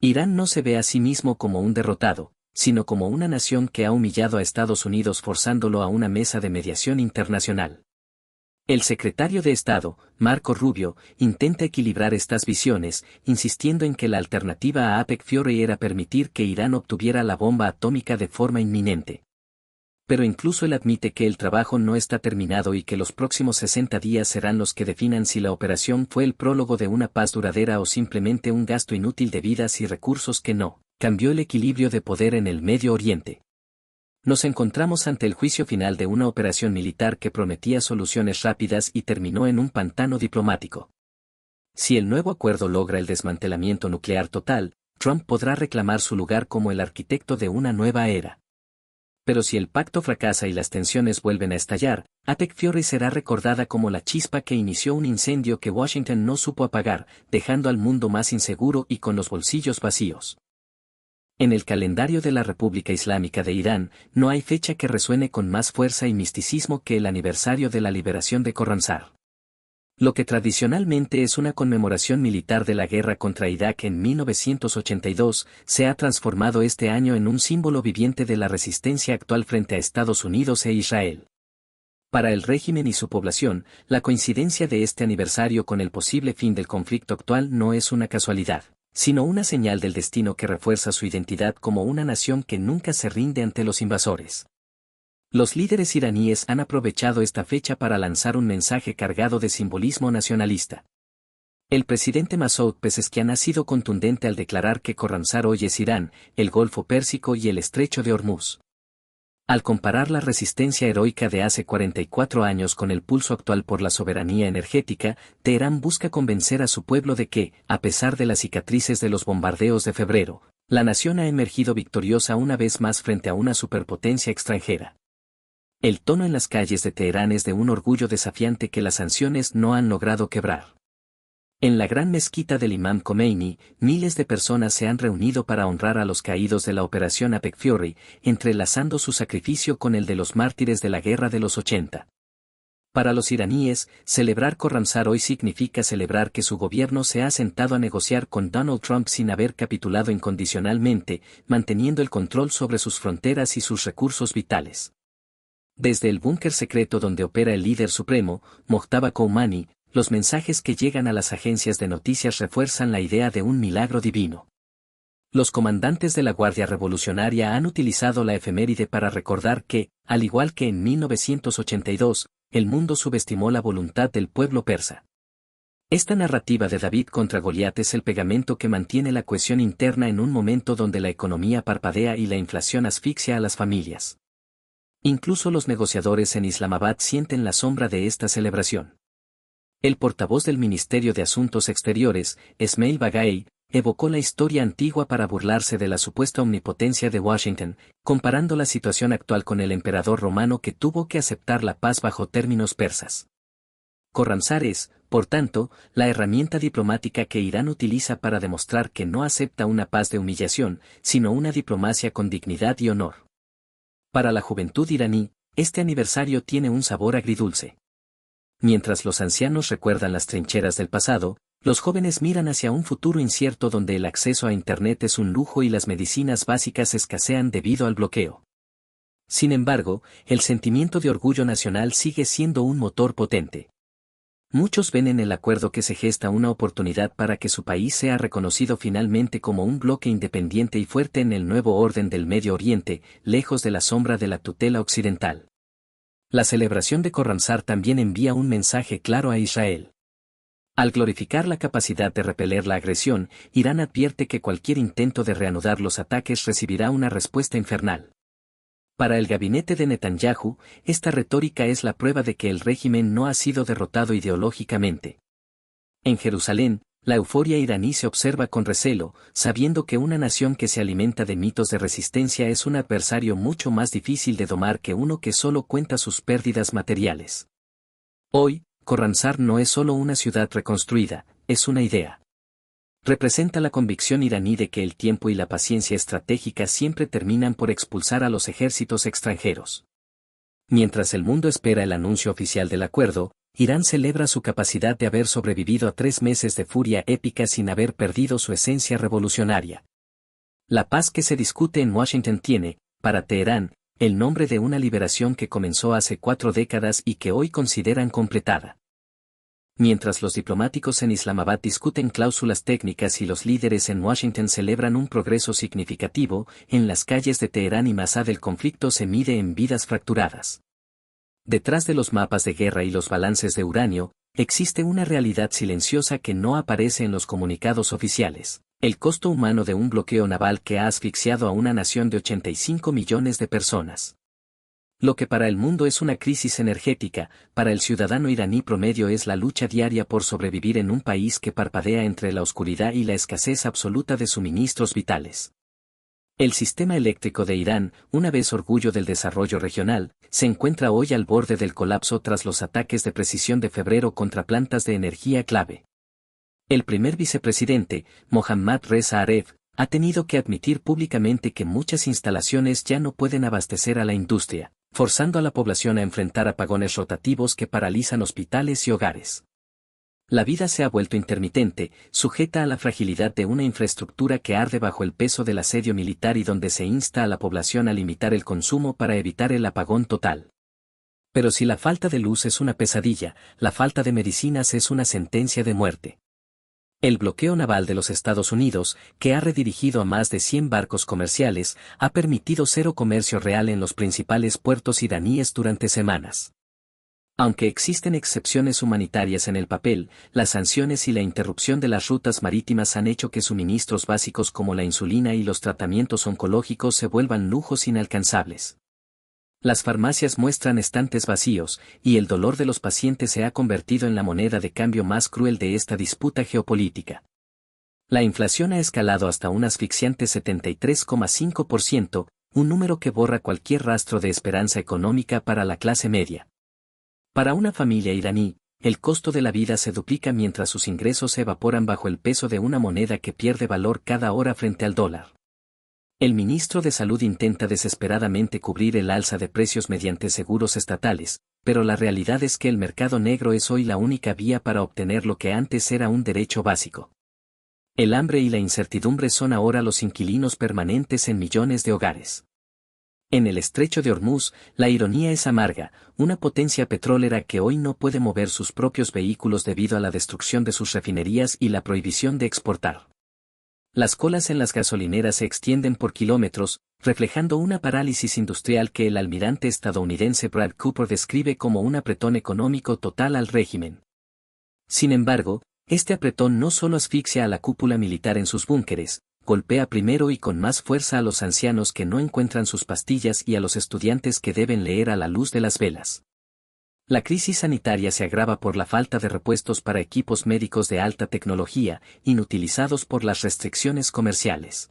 Irán no se ve a sí mismo como un derrotado, sino como una nación que ha humillado a Estados Unidos forzándolo a una mesa de mediación internacional. El secretario de Estado, Marco Rubio, intenta equilibrar estas visiones, insistiendo en que la alternativa a Apex Fury era permitir que Irán obtuviera la bomba atómica de forma inminente. Pero incluso él admite que el trabajo no está terminado y que los próximos 60 días serán los que definan si la operación fue el prólogo de una paz duradera o simplemente un gasto inútil de vidas y recursos que no cambió el equilibrio de poder en el Medio Oriente. Nos encontramos ante el juicio final de una operación militar que prometía soluciones rápidas y terminó en un pantano diplomático. Si el nuevo acuerdo logra el desmantelamiento nuclear total, Trump podrá reclamar su lugar como el arquitecto de una nueva era. Pero si el pacto fracasa y las tensiones vuelven a estallar, Apex Fury será recordada como la chispa que inició un incendio que Washington no supo apagar, dejando al mundo más inseguro y con los bolsillos vacíos. En el calendario de la República Islámica de Irán, no hay fecha que resuene con más fuerza y misticismo que el aniversario de la liberación de Khorramshahr. Lo que tradicionalmente es una conmemoración militar de la guerra contra Irak en 1982, se ha transformado este año en un símbolo viviente de la resistencia actual frente a Estados Unidos e Israel. Para el régimen y su población, la coincidencia de este aniversario con el posible fin del conflicto actual no es una casualidad, sino una señal del destino que refuerza su identidad como una nación que nunca se rinde ante los invasores. Los líderes iraníes han aprovechado esta fecha para lanzar un mensaje cargado de simbolismo nacionalista. El presidente Masoud Pezeshkian ha sido contundente al declarar que Khorramshahr hoy es Irán, el Golfo Pérsico y el Estrecho de Hormuz. Al comparar la resistencia heroica de hace 44 años con el pulso actual por la soberanía energética, Teherán busca convencer a su pueblo de que, a pesar de las cicatrices de los bombardeos de febrero, la nación ha emergido victoriosa una vez más frente a una superpotencia extranjera. El tono en las calles de Teherán es de un orgullo desafiante que las sanciones no han logrado quebrar. En la gran mezquita del Imam Khomeini, miles de personas se han reunido para honrar a los caídos de la Operación Apex Fury, entrelazando su sacrificio con el de los mártires de la Guerra de los 80. Para los iraníes, celebrar Khorramshahr hoy significa celebrar que su gobierno se ha sentado a negociar con Donald Trump sin haber capitulado incondicionalmente, manteniendo el control sobre sus fronteras y sus recursos vitales. Desde el búnker secreto donde opera el líder supremo, Mojtaba Khomeini, los mensajes que llegan a las agencias de noticias refuerzan la idea de un milagro divino. Los comandantes de la Guardia Revolucionaria han utilizado la efeméride para recordar que, al igual que en 1982, el mundo subestimó la voluntad del pueblo persa. Esta narrativa de David contra Goliat es el pegamento que mantiene la cohesión interna en un momento donde la economía parpadea y la inflación asfixia a las familias. Incluso los negociadores en Islamabad sienten la sombra de esta celebración. El portavoz del Ministerio de Asuntos Exteriores, Esmail Baghaei, evocó la historia antigua para burlarse de la supuesta omnipotencia de Washington, comparando la situación actual con el emperador romano que tuvo que aceptar la paz bajo términos persas. Khorramshahr es, por tanto, la herramienta diplomática que Irán utiliza para demostrar que no acepta una paz de humillación, sino una diplomacia con dignidad y honor. Para la juventud iraní, este aniversario tiene un sabor agridulce. Mientras los ancianos recuerdan las trincheras del pasado, los jóvenes miran hacia un futuro incierto donde el acceso a Internet es un lujo y las medicinas básicas escasean debido al bloqueo. Sin embargo, el sentimiento de orgullo nacional sigue siendo un motor potente. Muchos ven en el acuerdo que se gesta una oportunidad para que su país sea reconocido finalmente como un bloque independiente y fuerte en el nuevo orden del Medio Oriente, lejos de la sombra de la tutela occidental. La celebración de Khorramshahr también envía un mensaje claro a Israel. Al glorificar la capacidad de repeler la agresión, Irán advierte que cualquier intento de reanudar los ataques recibirá una respuesta infernal. Para el gabinete de Netanyahu, esta retórica es la prueba de que el régimen no ha sido derrotado ideológicamente. En Jerusalén, la euforia iraní se observa con recelo, sabiendo que una nación que se alimenta de mitos de resistencia es un adversario mucho más difícil de domar que uno que solo cuenta sus pérdidas materiales. Hoy, Khorramshahr no es solo una ciudad reconstruida, es una idea. Representa la convicción iraní de que el tiempo y la paciencia estratégica siempre terminan por expulsar a los ejércitos extranjeros. Mientras el mundo espera el anuncio oficial del acuerdo, Irán celebra su capacidad de haber sobrevivido a 3 meses de furia épica sin haber perdido su esencia revolucionaria. La paz que se discute en Washington tiene, para Teherán, el nombre de una liberación que comenzó hace 4 décadas y que hoy consideran completada. Mientras los diplomáticos en Islamabad discuten cláusulas técnicas y los líderes en Washington celebran un progreso significativo, en las calles de Teherán y Masad el conflicto se mide en vidas fracturadas. Detrás de los mapas de guerra y los balances de uranio, existe una realidad silenciosa que no aparece en los comunicados oficiales: el costo humano de un bloqueo naval que ha asfixiado a una nación de 85 millones de personas. Lo que para el mundo es una crisis energética, para el ciudadano iraní promedio es la lucha diaria por sobrevivir en un país que parpadea entre la oscuridad y la escasez absoluta de suministros vitales. El sistema eléctrico de Irán, una vez orgullo del desarrollo regional, se encuentra hoy al borde del colapso tras los ataques de precisión de febrero contra plantas de energía clave. El primer vicepresidente, Mohammad Reza Aref, ha tenido que admitir públicamente que muchas instalaciones ya no pueden abastecer a la industria, forzando a la población a enfrentar apagones rotativos que paralizan hospitales y hogares. La vida se ha vuelto intermitente, sujeta a la fragilidad de una infraestructura que arde bajo el peso del asedio militar y donde se insta a la población a limitar el consumo para evitar el apagón total. Pero si la falta de luz es una pesadilla, la falta de medicinas es una sentencia de muerte. El bloqueo naval de los Estados Unidos, que ha redirigido a más de 100 barcos comerciales, ha permitido cero comercio real en los principales puertos iraníes durante semanas. Aunque existen excepciones humanitarias en el papel, las sanciones y la interrupción de las rutas marítimas han hecho que suministros básicos como la insulina y los tratamientos oncológicos se vuelvan lujos inalcanzables. Las farmacias muestran estantes vacíos, y el dolor de los pacientes se ha convertido en la moneda de cambio más cruel de esta disputa geopolítica. La inflación ha escalado hasta un asfixiante 73,5%, un número que borra cualquier rastro de esperanza económica para la clase media. Para una familia iraní, el costo de la vida se duplica mientras sus ingresos se evaporan bajo el peso de una moneda que pierde valor cada hora frente al dólar. El ministro de Salud intenta desesperadamente cubrir el alza de precios mediante seguros estatales, pero la realidad es que el mercado negro es hoy la única vía para obtener lo que antes era un derecho básico. El hambre y la incertidumbre son ahora los inquilinos permanentes en millones de hogares. En el estrecho de Hormuz, la ironía es amarga, una potencia petrolera que hoy no puede mover sus propios vehículos debido a la destrucción de sus refinerías y la prohibición de exportar. Las colas en las gasolineras se extienden por kilómetros, reflejando una parálisis industrial que el almirante estadounidense Brad Cooper describe como un apretón económico total al régimen. Sin embargo, este apretón no solo asfixia a la cúpula militar en sus búnkeres, golpea primero y con más fuerza a los ancianos que no encuentran sus pastillas y a los estudiantes que deben leer a la luz de las velas. La crisis sanitaria se agrava por la falta de repuestos para equipos médicos de alta tecnología, inutilizados por las restricciones comerciales.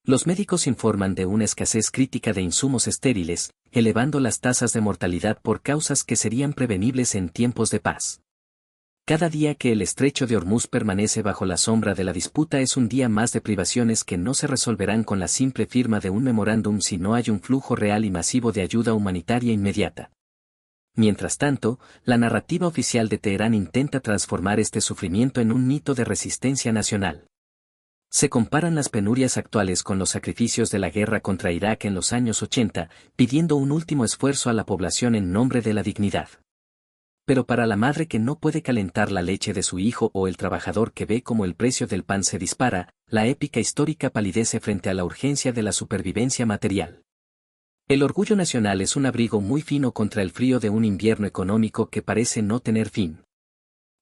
Los médicos informan de una escasez crítica de insumos estériles, elevando las tasas de mortalidad por causas que serían prevenibles en tiempos de paz. Cada día que el estrecho de Hormuz permanece bajo la sombra de la disputa es un día más de privaciones que no se resolverán con la simple firma de un memorándum si no hay un flujo real y masivo de ayuda humanitaria inmediata. Mientras tanto, la narrativa oficial de Teherán intenta transformar este sufrimiento en un mito de resistencia nacional. Se comparan las penurias actuales con los sacrificios de la guerra contra Irak en los años 80, pidiendo un último esfuerzo a la población en nombre de la dignidad. Pero para la madre que no puede calentar la leche de su hijo o el trabajador que ve cómo el precio del pan se dispara, la épica histórica palidece frente a la urgencia de la supervivencia material. El orgullo nacional es un abrigo muy fino contra el frío de un invierno económico que parece no tener fin.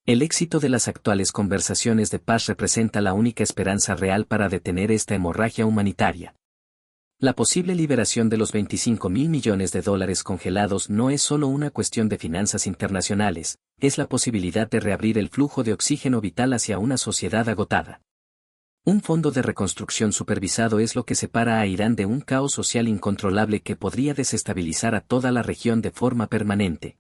El éxito de las actuales conversaciones de paz representa la única esperanza real para detener esta hemorragia humanitaria. La posible liberación de los $25.000 millones congelados no es solo una cuestión de finanzas internacionales, es la posibilidad de reabrir el flujo de oxígeno vital hacia una sociedad agotada. Un fondo de reconstrucción supervisado es lo que separa a Irán de un caos social incontrolable que podría desestabilizar a toda la región de forma permanente.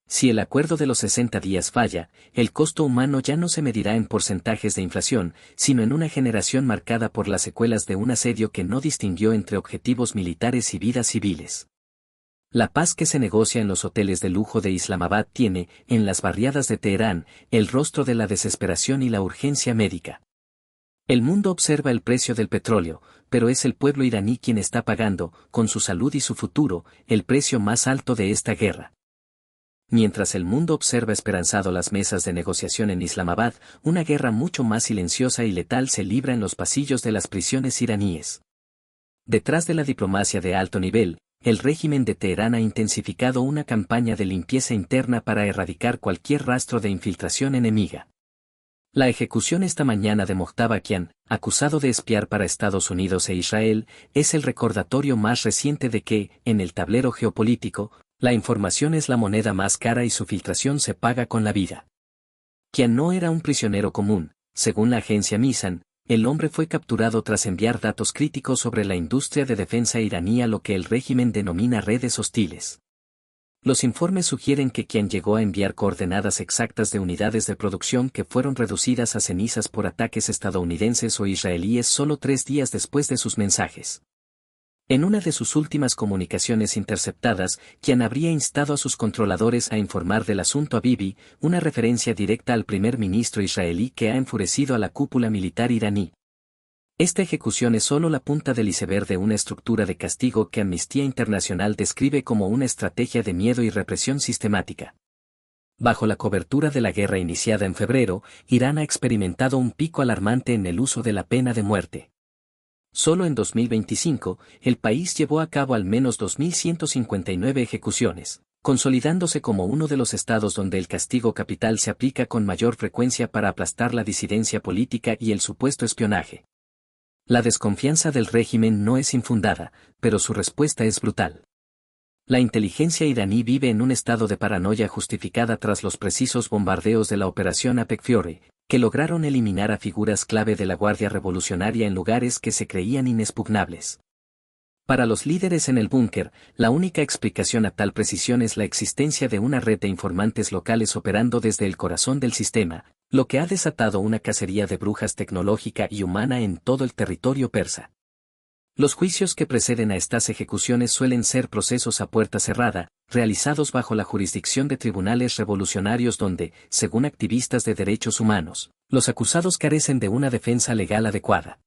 Si el acuerdo de los 60 días falla, el costo humano ya no se medirá en porcentajes de inflación, sino en una generación marcada por las secuelas de un asedio que no distinguió entre objetivos militares y vidas civiles. La paz que se negocia en los hoteles de lujo de Islamabad tiene, en las barriadas de Teherán, el rostro de la desesperación y la urgencia médica. El mundo observa el precio del petróleo, pero es el pueblo iraní quien está pagando, con su salud y su futuro, el precio más alto de esta guerra. Mientras el mundo observa esperanzado las mesas de negociación en Islamabad, una guerra mucho más silenciosa y letal se libra en los pasillos de las prisiones iraníes. Detrás de la diplomacia de alto nivel, el régimen de Teherán ha intensificado una campaña de limpieza interna para erradicar cualquier rastro de infiltración enemiga. La ejecución esta mañana de Mojtabakian, acusado de espiar para Estados Unidos e Israel, es el recordatorio más reciente de que, en el tablero geopolítico, la información es la moneda más cara y su filtración se paga con la vida. Kian no era un prisionero común, según la agencia Misan, el hombre fue capturado tras enviar datos críticos sobre la industria de defensa iraní a lo que el régimen denomina redes hostiles. Los informes sugieren que Kian llegó a enviar coordenadas exactas de unidades de producción que fueron reducidas a cenizas por ataques estadounidenses o israelíes solo 3 días después de sus mensajes. En una de sus últimas comunicaciones interceptadas, Kian habría instado a sus controladores a informar del asunto a Bibi, una referencia directa al primer ministro israelí que ha enfurecido a la cúpula militar iraní. Esta ejecución es solo la punta del iceberg de una estructura de castigo que Amnistía Internacional describe como una estrategia de miedo y represión sistemática. Bajo la cobertura de la guerra iniciada en febrero, Irán ha experimentado un pico alarmante en el uso de la pena de muerte. Solo en 2025, el país llevó a cabo al menos 2.159 ejecuciones, consolidándose como uno de los estados donde el castigo capital se aplica con mayor frecuencia para aplastar la disidencia política y el supuesto espionaje. La desconfianza del régimen no es infundada, pero su respuesta es brutal. La inteligencia iraní vive en un estado de paranoia justificada tras los precisos bombardeos de la Operación Apex Fiore, que lograron eliminar a figuras clave de la Guardia Revolucionaria en lugares que se creían inexpugnables. Para los líderes en el búnker, la única explicación a tal precisión es la existencia de una red de informantes locales operando desde el corazón del sistema, lo que ha desatado una cacería de brujas tecnológica y humana en todo el territorio persa. Los juicios que preceden a estas ejecuciones suelen ser procesos a puerta cerrada, realizados bajo la jurisdicción de tribunales revolucionarios donde, según activistas de derechos humanos, los acusados carecen de una defensa legal adecuada.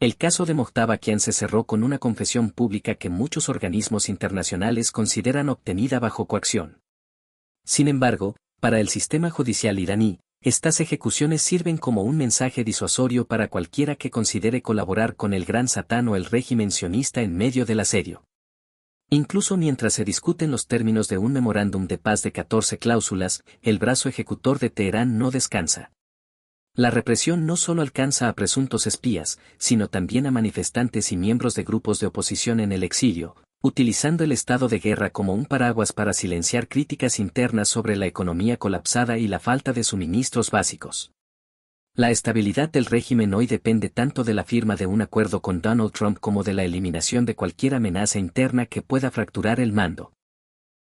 El caso de Mojtabakian se cerró con una confesión pública que muchos organismos internacionales consideran obtenida bajo coacción. Sin embargo, para el sistema judicial iraní, estas ejecuciones sirven como un mensaje disuasorio para cualquiera que considere colaborar con el Gran Satán o el régimen sionista en medio del asedio. Incluso mientras se discuten los términos de un memorándum de paz de 14 cláusulas, el brazo ejecutor de Teherán no descansa. La represión no solo alcanza a presuntos espías, sino también a manifestantes y miembros de grupos de oposición en el exilio, utilizando el estado de guerra como un paraguas para silenciar críticas internas sobre la economía colapsada y la falta de suministros básicos. La estabilidad del régimen hoy depende tanto de la firma de un acuerdo con Donald Trump como de la eliminación de cualquier amenaza interna que pueda fracturar el mando.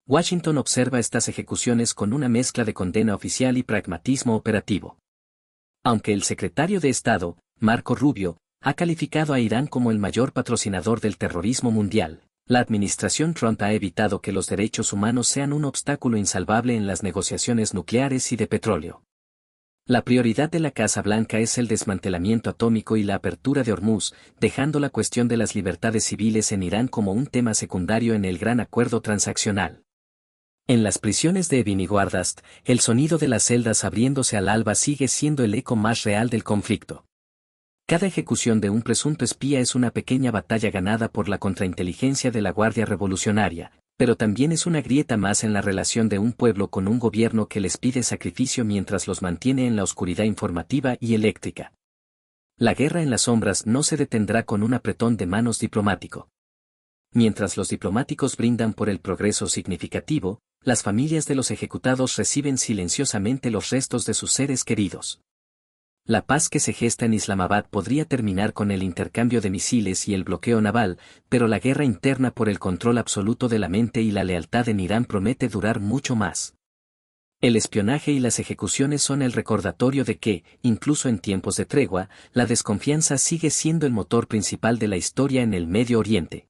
Washington observa estas ejecuciones con una mezcla de condena oficial y pragmatismo operativo. Aunque el secretario de Estado, Marco Rubio, ha calificado a Irán como el mayor patrocinador del terrorismo mundial, la administración Trump ha evitado que los derechos humanos sean un obstáculo insalvable en las negociaciones nucleares y de petróleo. La prioridad de la Casa Blanca es el desmantelamiento atómico y la apertura de Hormuz, dejando la cuestión de las libertades civiles en Irán como un tema secundario en el gran acuerdo transaccional. En las prisiones de Evin y Guardast, el sonido de las celdas abriéndose al alba sigue siendo el eco más real del conflicto. Cada ejecución de un presunto espía es una pequeña batalla ganada por la contrainteligencia de la Guardia Revolucionaria, pero también es una grieta más en la relación de un pueblo con un gobierno que les pide sacrificio mientras los mantiene en la oscuridad informativa y eléctrica. La guerra en las sombras no se detendrá con un apretón de manos diplomático. Mientras los diplomáticos brindan por el progreso significativo, las familias de los ejecutados reciben silenciosamente los restos de sus seres queridos. La paz que se gesta en Islamabad podría terminar con el intercambio de misiles y el bloqueo naval, pero la guerra interna por el control absoluto de la mente y la lealtad en Irán promete durar mucho más. El espionaje y las ejecuciones son el recordatorio de que, incluso en tiempos de tregua, la desconfianza sigue siendo el motor principal de la historia en el Medio Oriente.